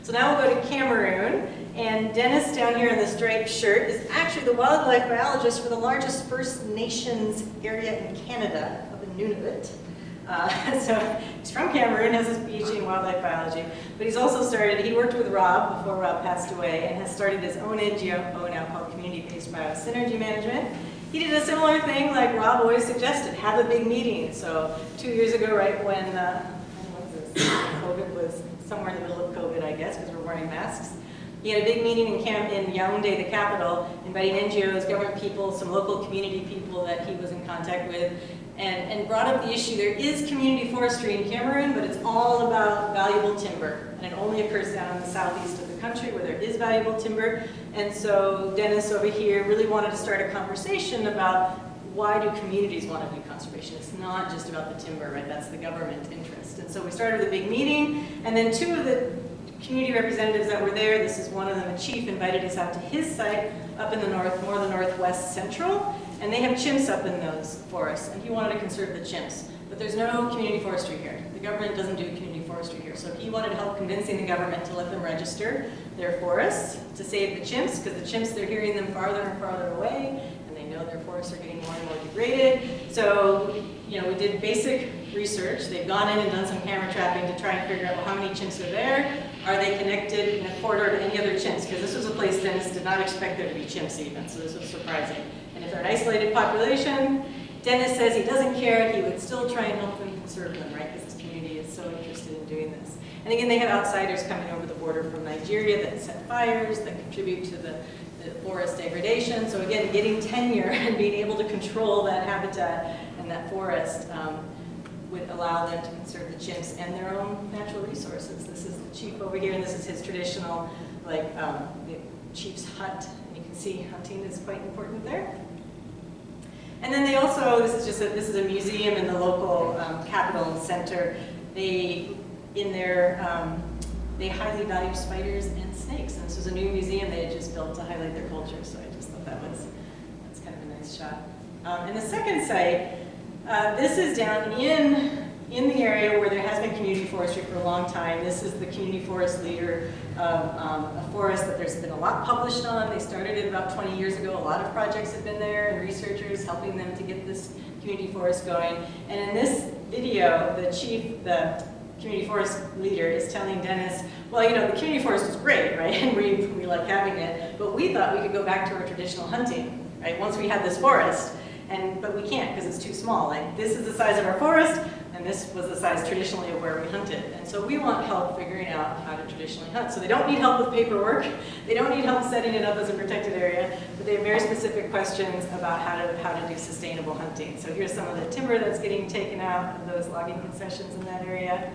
So now we'll go to Cameroon, and Dennis down here in the striped shirt is actually the wildlife biologist for the largest First Nations area in Canada, up in Nunavut. So he's from Cameroon, has his PhD in wildlife biology, but he's also he worked with Rob before Rob passed away, and has started his own NGO now called Community-Based Biosynergy Management. He did a similar thing like Rob always suggested, have a big meeting. So 2 years ago, right when COVID was somewhere in the middle of COVID, I guess, because we're wearing masks. He had a big meeting in Yaoundé, the capital, inviting NGOs, government people, some local community people that he was in contact with, and brought up the issue. There is community forestry in Cameroon, but it's all about valuable timber, and it only occurs down in the southeast of the country where there is valuable timber. And so Dennis over here really wanted to start a conversation about why do communities want to do conservation? It's not just about the timber, right? That's the government interest. And so we started with a big meeting, and then 2 of the community representatives that were there, this is one of them, a chief, invited us out to his site up in the north, more the northwest central, and they have chimps up in those forests, and he wanted to conserve the chimps. But there's no community forestry here. The government doesn't do community forestry here, so he wanted help convincing the government to let them register their forests to save the chimps, because the chimps, they're hearing them farther and farther away, and they know their forests are getting more and more degraded. So, you know, we did basic research. They've gone in and done some camera trapping to try and figure out, well, how many chimps are there? Are they connected in a corridor to any other chimps? Because this was a place Dennis did not expect there to be chimps even, so this was surprising. And if they're an isolated population, Dennis says he doesn't care, he would still try and help them conserve them, right? Because this community is so interested in doing this. And again, they had outsiders coming over the border from Nigeria that set fires, that contribute to the forest degradation. So again, getting tenure and being able to control that habitat and that forest would allow them to conserve the chimps and their own natural resources. This is the chief over here, and this is his traditional, like, the chief's hut. And you can see hunting is quite important there. And then they also, this is a museum in the local capital center. They highly value spiders and snakes. And this was a new museum they had just built to highlight their culture. So I just thought that's kind of a nice shot. And the second site, this is down in the area where there has been community forestry for a long time. This is the community forest leader of a forest that there's been a lot published on. They started it about 20 years ago. A lot of projects have been there and researchers helping them to get this community forest going. And in this video, the community forest leader is telling Dennis, well, you know, the community forest is great, right? And we like having it, but we thought we could go back to our traditional hunting, right? Once we had this forest. But we can't because it's too small. Like, this is the size of our forest, and this was the size traditionally of where we hunted. And so we want help figuring out how to traditionally hunt. So they don't need help with paperwork. They don't need help setting it up as a protected area, but they have very specific questions about how to do sustainable hunting. So here's some of the timber that's getting taken out of those logging concessions in that area.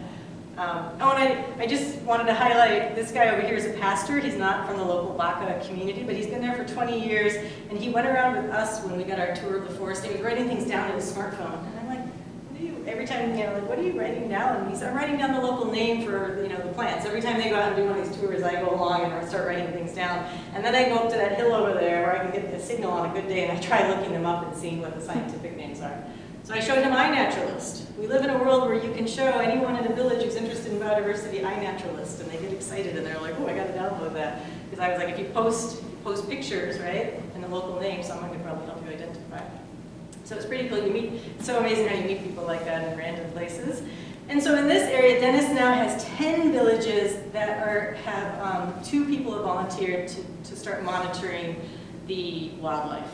I just wanted to highlight this guy over here is a pastor. He's not from the local Baka community, but he's been there for 20 years, and he went around with us when we got our tour of the forest. He was writing things down on his smartphone, and I'm like, every time, like, what are you writing down? And he said, I'm writing down the local name for, the plants. Every time they go out and do one of these tours, I go along and I start writing things down. And then I go up to that hill over there where I can get the signal on a good day, and I try looking them up and seeing what the scientific names are. So I showed him iNaturalist. We live in a world where you can show anyone in a village who's interested in biodiversity iNaturalist, and they get excited and they're like, oh, I got to download that. Because I was like, if you post pictures, right, and the local name, someone could probably help you identify. So it's pretty cool. It's so amazing how you meet people like that in random places. And so in this area, Dennis now has 10 villages that have 2 people have volunteered to start monitoring the wildlife.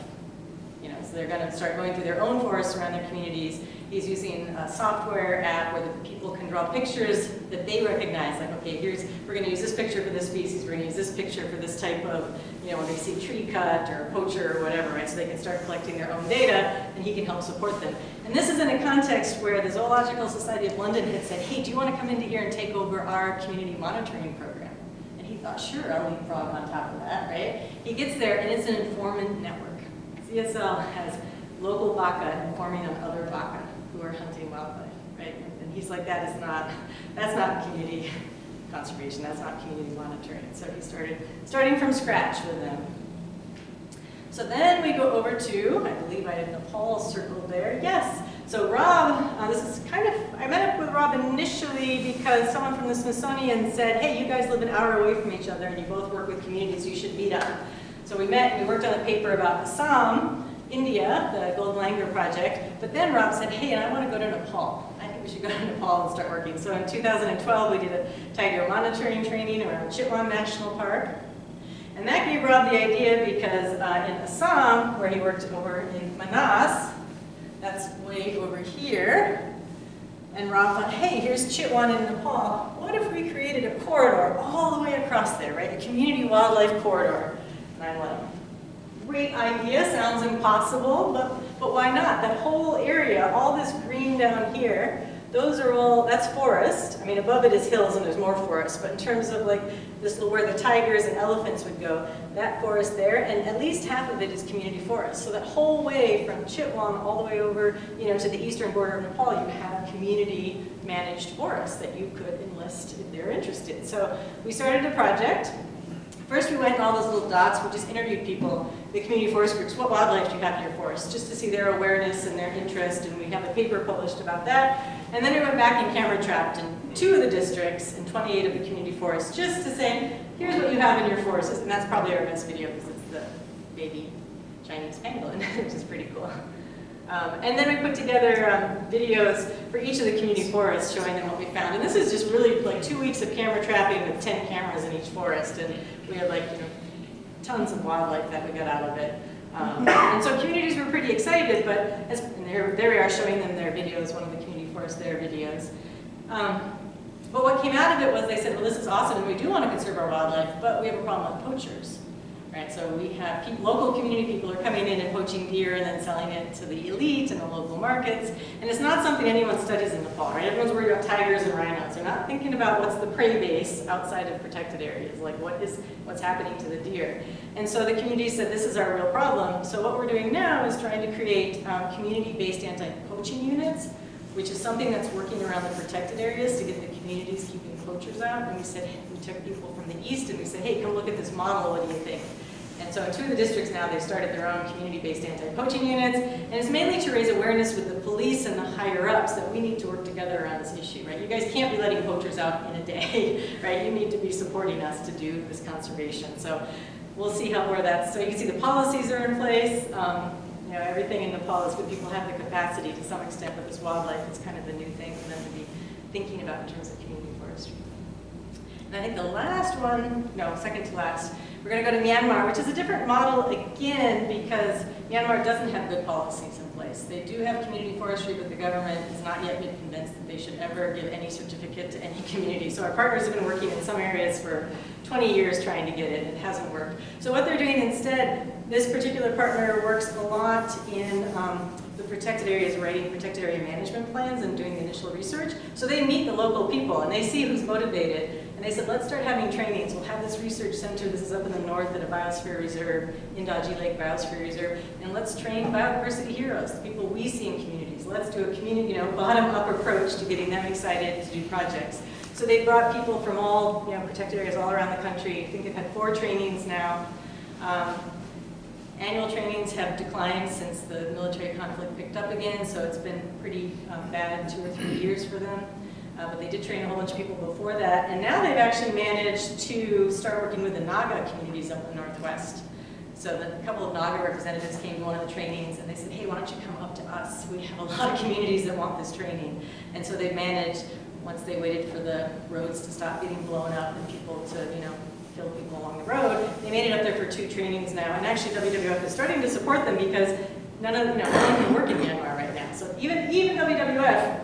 So they're going to start going through their own forests around their communities He's using a software app where the people can draw pictures that they recognize. Like, okay, we're going to use this picture for this species. We're going to use this picture for this type of, when they see tree cut or poacher or whatever, right? So they can start collecting their own data, and he can help support them. And this is in a context where the Zoological Society of London had said, hey, do you want to come into here and take over our community monitoring program? And he thought, sure, I'll leapfrog on top of that, right? He gets there, and it's an informant network. CSL has local baka informing on other baka who are hunting wildlife, right? And he's like, that's not community conservation, that's not community monitoring. So he starting from scratch with them. So then we go over to, I believe I have Nepal circled there, yes. So Rob, I met up with Rob initially because someone from the Smithsonian said, hey, you guys live an hour away from each other and you both work with communities, you should meet up. So we met and we worked on a paper about Assam, India, the Golden Langur project, but then Rob said, hey, and I want to go to Nepal. I think we should go to Nepal and start working. So in 2012, we did a tiger monitoring training around Chitwan National Park. And that gave Rob the idea because in Assam, where he worked over in Manas, that's way over here, and Rob thought, hey, here's Chitwan in Nepal. What if we created a corridor all the way across there, right? A community wildlife corridor. And I'm like, great idea, sounds impossible, but why not? That whole area, all this green down here, that's forest. I mean, above it is hills and there's more forest, but in terms of like this where the tigers and elephants would go, that forest there, and at least half of it is community forest. So that whole way from Chitwan all the way over, to the eastern border of Nepal, you have community managed forests that you could enlist if they're interested. So we started a project. First we went in all those little dots, we just interviewed people, the community forest groups, what wildlife do you have in your forest, just to see their awareness and their interest, and we have a paper published about that. And then we went back and camera trapped in 2 of the districts and 28 of the community forests, just to say, here's what you have in your forests, and that's probably our best video because it's the baby Chinese pangolin, which is pretty cool. And then we put together videos for each of the community forests showing them what we found. And this is just really like 2 weeks of camera trapping with 10 cameras in each forest. And we had tons of wildlife that we got out of it. And so communities were pretty excited, but and there we are showing them their videos, one of the community forests, their videos. But what came out of it was they said, well, this is awesome, and we do want to conserve our wildlife, but we have a problem with poachers. Right, so we have local community people are coming in and poaching deer and then selling it to the elite and the local markets. And it's not something anyone studies in Nepal, right? Everyone's worried about tigers and rhinos. They're not thinking about what's the prey base outside of protected areas, like what's happening to the deer. And so the community said, this is our real problem. So what we're doing now is trying to create community-based anti-poaching units, which is something that's working around the protected areas to get the communities keeping poachers out. And we took people from the east and we said, hey, come look at this model, what do you think? And so in 2 of the districts now, they've started their own community-based anti-poaching units, and it's mainly to raise awareness with the police and the higher-ups that we need to work together around this issue, right? You guys can't be letting poachers out in a day, right? You need to be supporting us to do this conservation. So we'll see where that's, so you can see the policies are in place. Everything in Nepal is good. People have the capacity to some extent, but this wildlife is kind of the new thing for them to be thinking about in terms of community forestry. And I think the last one, second to last, we're going to go to Myanmar, which is a different model again because Myanmar doesn't have good policies in place. They do have community forestry, but the government has not yet been convinced that they should ever give any certificate to any community. So our partners have been working in some areas for 20 years trying to get it. It hasn't worked. So what they're doing instead, this particular partner works a lot in the protected areas, writing protected area management plans and doing the initial research. So they meet the local people and they see who's motivated. And they said, let's start having trainings. We'll have this research center. This is up in the north at a biosphere reserve, Indaji Lake Biosphere Reserve. And let's train biodiversity heroes, the people we see in communities. Let's do a community, bottom-up approach to getting them excited to do projects. So they brought people from all, protected areas all around the country. I think they've had 4 trainings now. Annual trainings have declined since the military conflict picked up again, so it's been pretty bad 2 or 3 years for them. But they did train a whole bunch of people before that, and now they've actually managed to start working with the Naga communities up in the Northwest. So a couple of Naga representatives came to one of the trainings and they said, hey, why don't you come up to us? We have a lot of communities that want this training. And so they managed, once they waited for the roads to stop getting blown up and people to, kill people along the road, they made it up there for 2 trainings now. And actually WWF is starting to support them because none of, no one can work in Myanmar right now. So even WWF,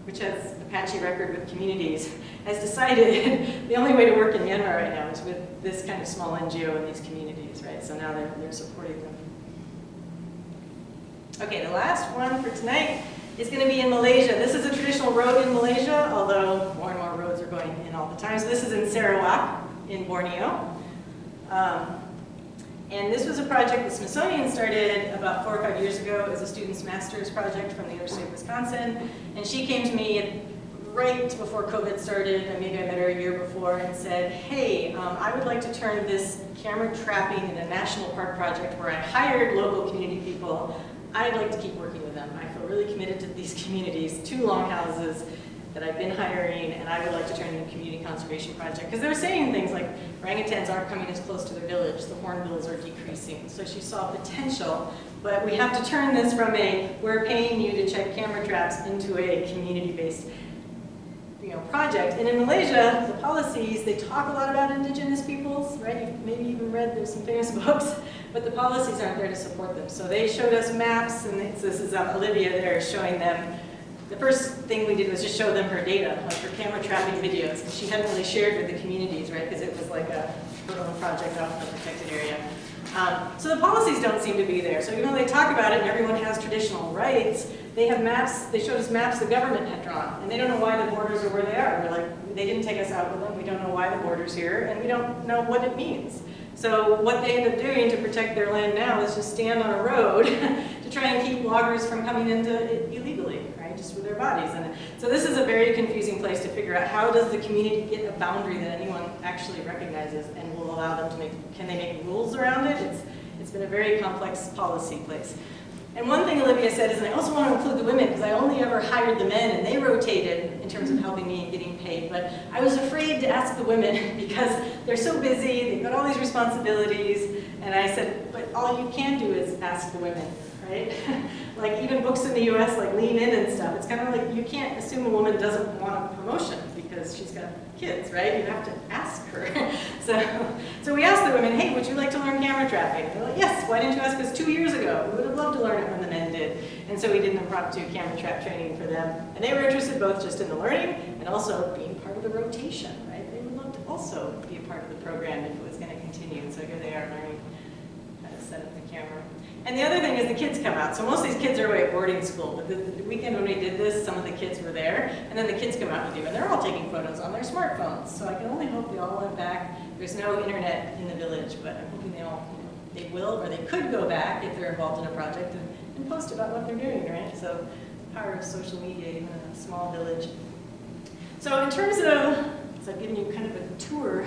which has Apache record with communities, has decided the only way to work in Myanmar right now is with this kind of small NGO in these communities, right? So now they're supporting them. Okay, the last one for tonight is going to be in Malaysia. This is a traditional road in Malaysia, although more and more roads are going in all the time. So this is in Sarawak in Borneo. And this was a project the Smithsonian started about 4 or 5 years ago as a student's master's project from the University of Wisconsin. And she came to me right before COVID started, maybe I met her a year before, and said, hey, I would like to turn this camera trapping in a national park project where I hired local community people. I'd like to keep working with them. I feel really committed to these communities, 2 longhouses that I've been hiring, and I would like to turn into a community conservation project. Because they're saying things like orangutans aren't coming as close to their village, the hornbills are decreasing. So she saw potential, but we have to turn this from a, we're paying you to check camera traps into a community-based project. And in Malaysia, the policies, they talk a lot about indigenous peoples, right? You've maybe even read, there's some famous books, but the policies aren't there to support them. So they showed us maps, and this is Olivia there showing them. The first thing we did was just show them her data, like her camera trapping videos, because she hadn't really shared with the communities, right? Because it was like her own project out in the protected area. So the policies don't seem to be there. So even though they talk about it and everyone has traditional rights, they have maps, they showed us maps the government had drawn, and they don't know why the borders are where they are. We're like, they didn't take us out with them, we don't know why the border's here, and we don't know what it means. So what they end up doing to protect their land now is just stand on a road to try and keep loggers from coming into it illegally, right, just with their bodies. And so this is a very confusing place to figure out how does the community get a boundary that anyone actually recognizes and will allow them to make, can they make rules around it? It's been a very complex policy place. And one thing Olivia said is, and I also want to include the women, because I only ever hired the men and they rotated in terms of helping me and getting paid, but I was afraid to ask the women because they're so busy, they've got all these responsibilities, and I said, but all you can do is ask the women, right? Like even books in the US like Lean In and stuff, it's kind of like you can't assume a woman doesn't want a promotion because she's got kids, right? You have to ask her. So we asked the women, hey, would you like to learn camera trapping? And they're like, yes, why didn't you ask us 2 years ago? We would have loved to learn it when the men did. And so we did an impromptu camera trap training for them. And they were interested both just in the learning and also being part of the rotation, right? They would love to also be a part of the program if it was going to continue. And so here they are learning how to set up the camera. And the other thing is the kids come out. So most of these kids are away at boarding school, but the weekend when we did this, some of the kids were there, and then the kids come out and do, and they're all taking photos on their smartphones. So I can only hope they all went back. There's no internet in the village, but I'm hoping they all, they will, or they could go back if they're involved in a project and post about what they're doing, right? So the power of social media, even in a small village. So in terms of, so I've given you kind of a tour, a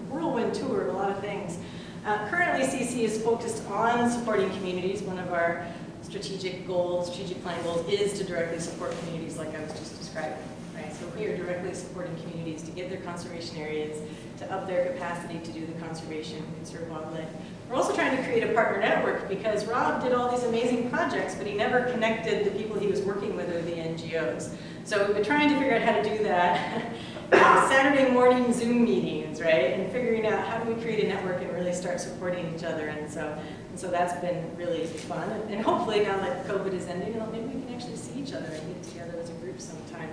whirlwind tour of a lot of things. Currently, CC is focused on supporting communities. One of our strategic goals, strategic plan goals, is to directly support communities like I was just describing. Right? So we are directly supporting communities to get their conservation areas, to up their capacity to do the conservation, conserve wildlife. We're also trying to create a partner network because Rob did all these amazing projects, but he never connected the people he was working with or the NGOs. So we've been trying to figure out how to do that. Saturday morning Zoom meetings, right? And figuring out how do we create a network and really start supporting each other. And so that's been really fun. And hopefully now that COVID is ending, maybe we can actually see each other and get together as a group sometime.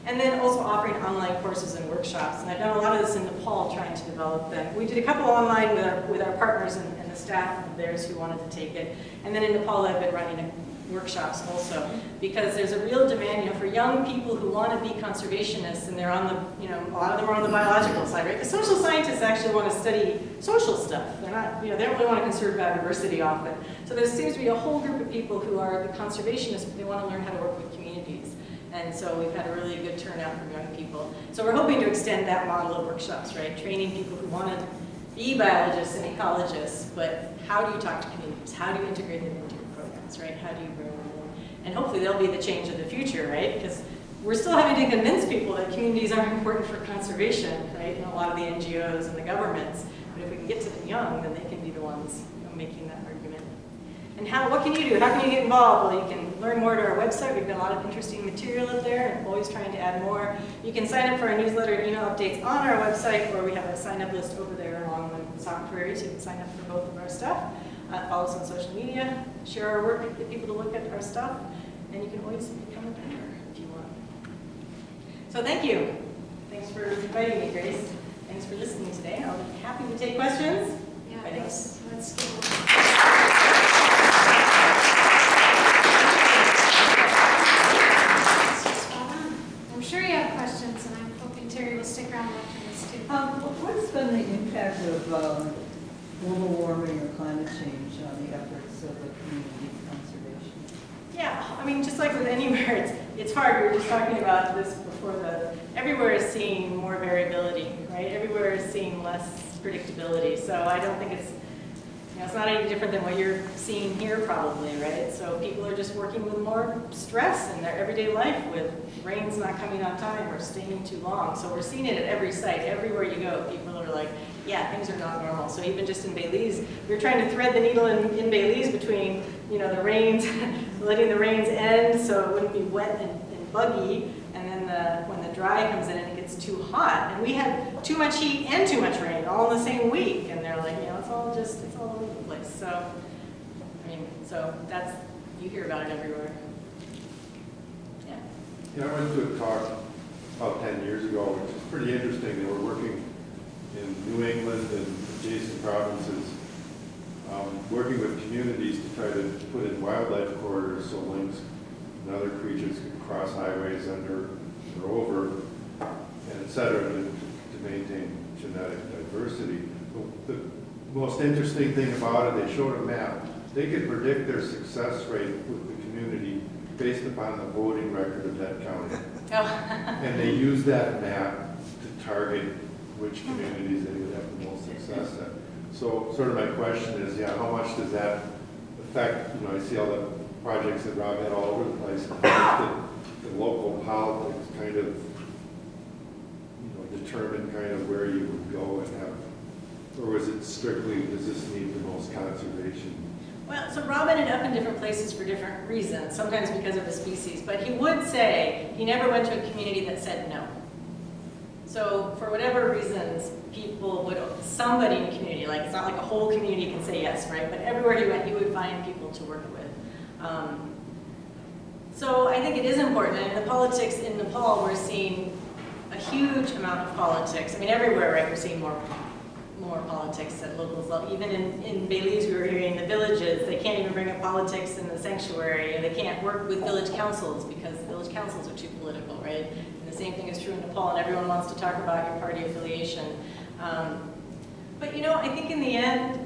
And then also offering online courses and workshops. And I've done a lot of this in Nepal, trying to develop them. We did a couple online with our partners and the staff of theirs who wanted to take it. And then in Nepal, I've been running workshops also, because there's a real demand, for young people who want to be conservationists, and they're on the, a lot of them are on the biological side, right? The social scientists actually want to study social stuff. They're not, they don't really want to conserve biodiversity often. So there seems to be a whole group of people who are the conservationists, but they want to learn how to work with communities. And so we've had a really good turnout from young people. So we're hoping to extend that model of workshops, right? Training people who want to be biologists and ecologists, but how do you talk to communities? How do you integrate them into your programs, right? How do you bring them in? And hopefully they'll be the change of the future, right? Because we're still having to convince people that communities are important for conservation, right? And a lot of the NGOs and the governments. But if we can get to them young, then they can be the ones making that argument. And what can you do? How can you get involved? Well, you can learn more at our website. We've got a lot of interesting material up there and always trying to add more. You can sign up for our newsletter and email updates on our website, or we have a sign-up list over there along with Sauk Prairie, so you can sign up for both of our stuff. Follow us on social media, share our work, get people to look at our stuff, and you can always become a donor if you want. So thank you. Thanks for inviting me, Grace. Thanks for listening today. I'll be happy to take questions. Yeah, Right. thanks. Let's go. I'm sure you have questions, and I'm hoping Teri will stick around after this too. What's been the impact of global warming or climate change on the efforts of the community conservation? Yeah, I mean, just like with anywhere, it's hard. We were just talking about this before. Everywhere is seeing more variability, right? Everywhere is seeing less predictability. So I don't think it's, it's not any different than what you're seeing here probably, right? So people are just working with more stress in their everyday life with rains not coming on time or staying too long. So we're seeing it at every site, everywhere you go. People are like, yeah, things are not normal. So even just in Belize, we were trying to thread the needle in Belize between, the rains, letting the rains end so it wouldn't be wet and buggy, and then when the dry comes in and it gets too hot. And we had too much heat and too much rain all in the same week, and they're like, it's all over the place. So, so that's, you hear about it everywhere. Yeah. Yeah, I went to a talk about 10 years ago, which is pretty interesting. They were working in New England and adjacent provinces, working with communities to try to put in wildlife corridors so lynx and other creatures could cross highways under or over, and et cetera, to maintain genetic diversity. The most interesting thing about it, they showed a map. They could predict their success rate with the community based upon the voting record of that county. And they used that map to target which communities they would have the most success at. So sort of my question is, how much does that affect, I see all the projects that Rob had all over the place, and how does the local politics kind of, determine kind of where you would go and have, or was it strictly, does this need the most conservation? Well, so Rob ended up in different places for different reasons, sometimes because of the species, but he would say he never went to a community that said no. So for whatever reasons, somebody in the community, like it's not like a whole community can say yes, right? But everywhere he went, he would find people to work with. So I think it is important, and the politics in Nepal, we're seeing a huge amount of politics. I mean, everywhere, right, we're seeing more politics at locals level. Even in Belize, we were hearing the villages, they can't even bring up politics in the sanctuary, and they can't work with village councils because the village councils are too political, right? And the same thing is true in Nepal, and everyone wants to talk about your party affiliation. But I think in the end,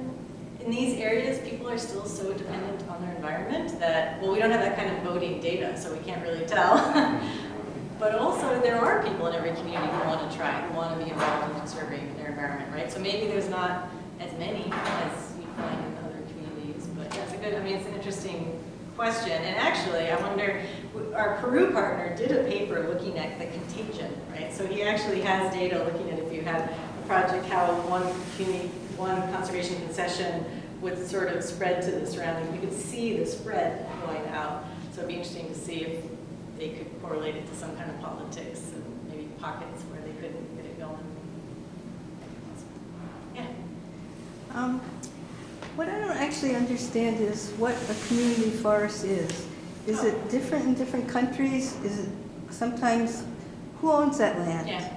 in these areas, people are still so dependent on their environment that, well, we don't have that kind of voting data, so we can't really tell. But also, there are people in every community who want to try, who want to be involved in conserving their environment, right? So maybe there's not as many as you find in other communities, but that's it's an interesting question. And actually, I wonder, our Peru partner did a paper looking at the contagion, right? So he actually has data looking at if you had a project, how one conservation concession would sort of spread to the surrounding. You could see the spread going out. So it'd be interesting to see if they could correlate it to some kind of politics and maybe pockets where they couldn't get it going. Yeah. What I don't actually understand is what a community forest is. Is it different in different countries? Is it sometimes, who owns that land? Yeah.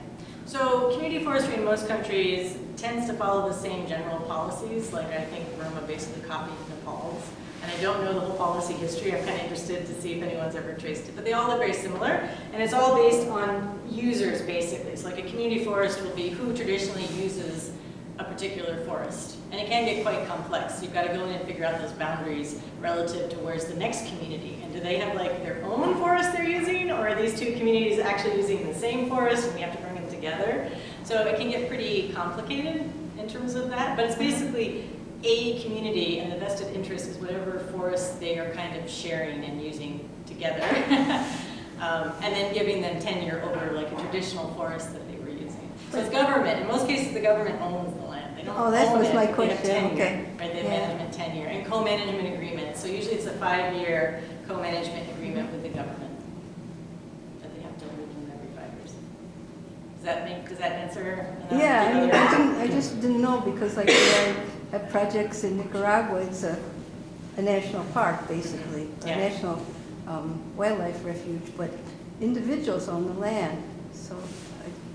So community forestry in most countries tends to follow the same general policies. Like I think Burma basically copied Nepal's. And I don't know the whole policy history. I'm kind of interested to see if anyone's ever traced it. But they all look very similar. And it's all based on users, basically. So like a community forest will be who traditionally uses a particular forest. And it can get quite complex. You've got to go in and figure out those boundaries relative to where's the next community. And do they have like their own forest they're using? Or are these two communities actually using the same forest and we have to bring them together? So it can get pretty complicated in terms of that. But it's basically a community, and the vested interest is whatever forest they are kind of sharing and using together. And then giving them tenure over like a traditional forest that they were using. So it's government. In most cases, the government owns the land. They don't own that was it. my They have question. tenure, Okay. right? They have management tenure and co-management agreements. So usually it's a 5-year co-management agreement with the government that they have to renew every 5 years. Does that answer? Yeah, I just didn't know because like have projects in Nicaragua. It's a national park, basically, a Yeah. national wildlife refuge, but individuals own the land. So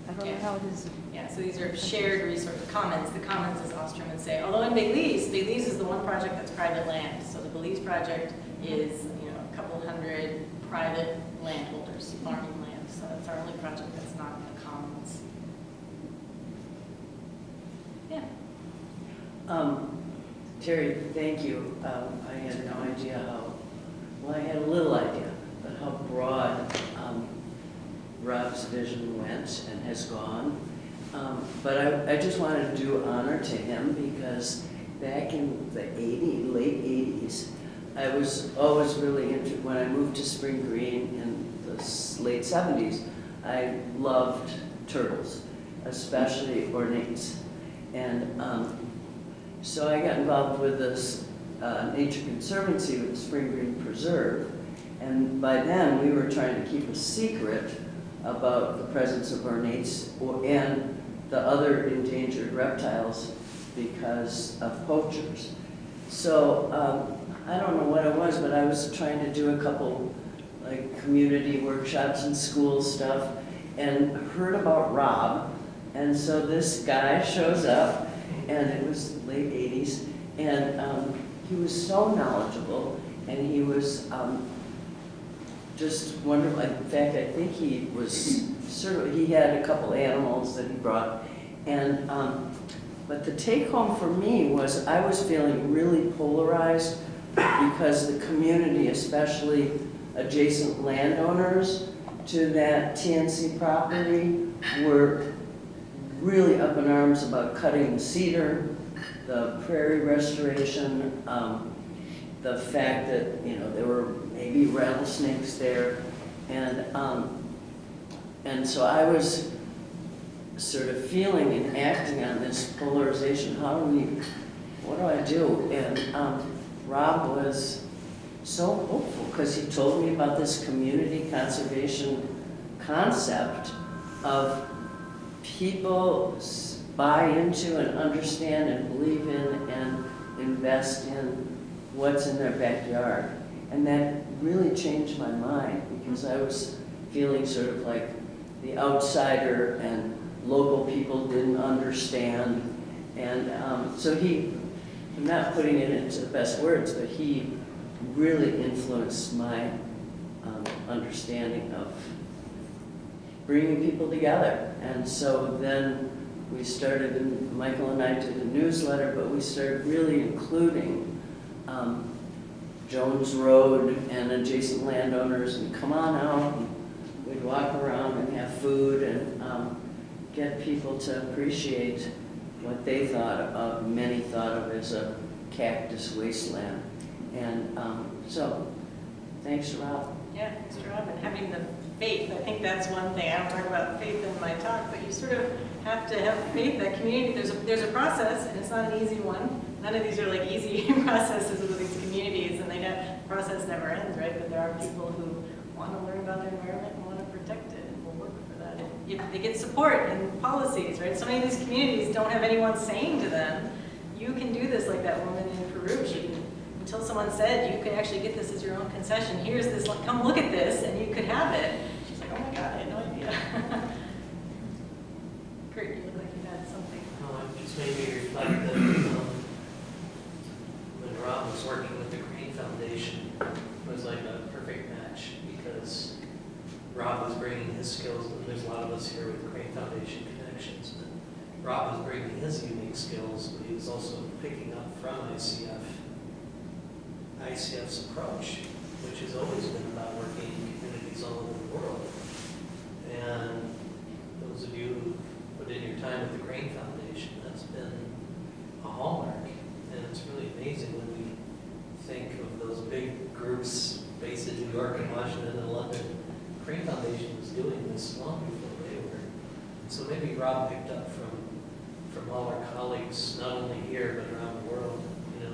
I don't know Yeah. how it is. Yeah, so these are shared resource commons. The commons, as Ostrom would say. Although in Belize is the one project that's private land. So the Belize project is, a couple hundred private landholders farming land. So that's our only project that's not in the commons. Yeah. Teri, thank you. I had no idea I had a little idea, but how broad Rob's vision went and has gone. But I just wanted to do honor to him because back in the late 80s, I was always really interested. When I moved to Spring Green in the late 70s, I loved turtles, especially ornates. And so I got involved with this Nature Conservancy with the Spring Green Preserve. And by then, we were trying to keep a secret about the presence of ornates and the other endangered reptiles because of poachers. So I don't know what it was, but I was trying to do a couple community workshops and school stuff and heard about Rob. And so this guy shows up, and it was late 80s, and he was so knowledgeable, and he was just wonderful. In fact, I think he was he had a couple animals that he brought, and but the take home for me was I was feeling really polarized because the community, especially adjacent landowners to that TNC property, were really up in arms about cutting the cedar, the prairie restoration, the fact that there were maybe rattlesnakes there, and so I was sort of feeling and acting on this polarization. What do I do? And Rob was so hopeful because he told me about this community conservation concept of people buy into and understand and believe in and invest in what's in their backyard. And that really changed my mind because I was feeling sort of like the outsider and local people didn't understand. And so I'm not putting it into the best words, but he really influenced my understanding of bringing people together. And so then we started, and Michael and I did a newsletter, but we started really including Jones Road and adjacent landowners and come on out, and we'd walk around and have food and get people to appreciate what they many thought of as a cactus wasteland. And so, thanks, Rob. Yeah, thanks, Rob. And having the faith, I think that's one thing. I don't talk about faith in my talk, but you sort of have to have faith that community, there's a process, and it's not an easy one. None of these are like easy processes with these communities, and the process never ends, right? But there are people who want to learn about their environment and want to protect it, and will work for that. If they get support and policies, right? So many of these communities don't have anyone saying to them, you can do this like that woman in Peru. Until someone said, you can actually get this as your own concession. Here's this, come look at this, and you could have it. She's like, oh my God, I had no idea. Kurt, you look like you had something. No, it just made me reflect that when Rob was working with the Crane Foundation, it was like a perfect match because Rob was bringing his skills, and there's a lot of us here with Crane Foundation connections, but Rob was bringing his unique skills, but he was also picking up from ICF's approach, which has always been about working in communities all over the world. And those of you who put in your time with the Crane Foundation, that's been a hallmark. And it's really amazing when we think of those big groups based in New York and Washington and London. Crane Foundation was doing this long before they were. So maybe Rob picked up from all our colleagues, not only here, but around the world, and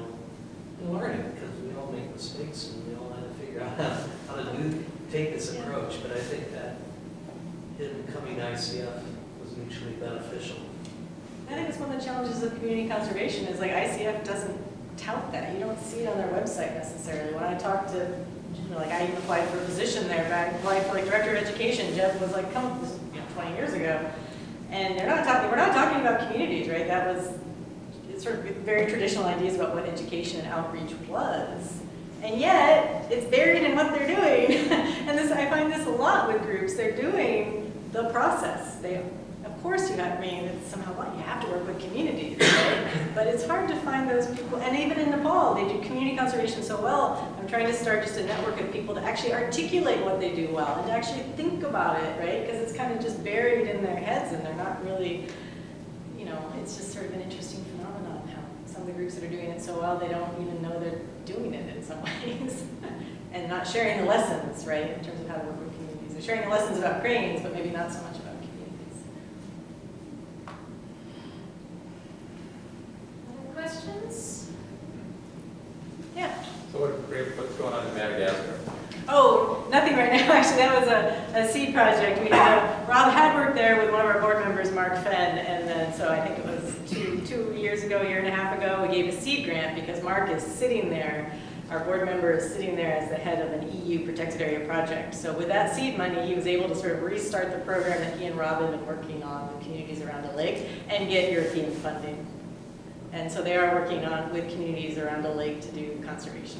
learning, because we all make mistakes and we all have to figure out how to take this approach. But I think that him coming to ICF was mutually beneficial. I think it's one of the challenges of community conservation is like ICF doesn't tout that. You don't see it on their website necessarily. When I talk to, you know, like I even applied for a position there, but I applied for like director of education. Jeff was like, come, this was, you know, 20 years ago. And we're not talking about communities, right? That was sort of very traditional ideas about what education and outreach was. And yet, it's buried in what they're doing. And this, I find this a lot with groups. They're doing the process. Of course you have, I mean, it's somehow what you have to work with communities, right? But it's hard to find those people. And even in Nepal, they do community conservation so well. I'm trying to start just a network of people to actually articulate what they do well and to actually think about it, right? Because it's kind of just buried in their heads and they're not really, you know, it's just sort of an interesting phenomenon how some of the groups that are doing it so well, they don't even know they're doing it in some ways. And not sharing the lessons, right, in terms of how to work with communities. They're sharing the lessons about cranes, but maybe not so much about communities. Other questions? Yeah. So what's going on in Madagascar? Oh, nothing right now. Actually, that was a seed project. We had Rob had worked there with one of our board members, Mark Fenn, and then so I think it was two years ago, a year and a half ago, we gave a seed grant because Mark is sitting there. Our board member is sitting there as the head of an EU protected area project. So with that seed money, he was able to sort of restart the program that he and Rob have been working on with communities around the lake and get European funding. And so they are working on with communities around the lake to do conservation.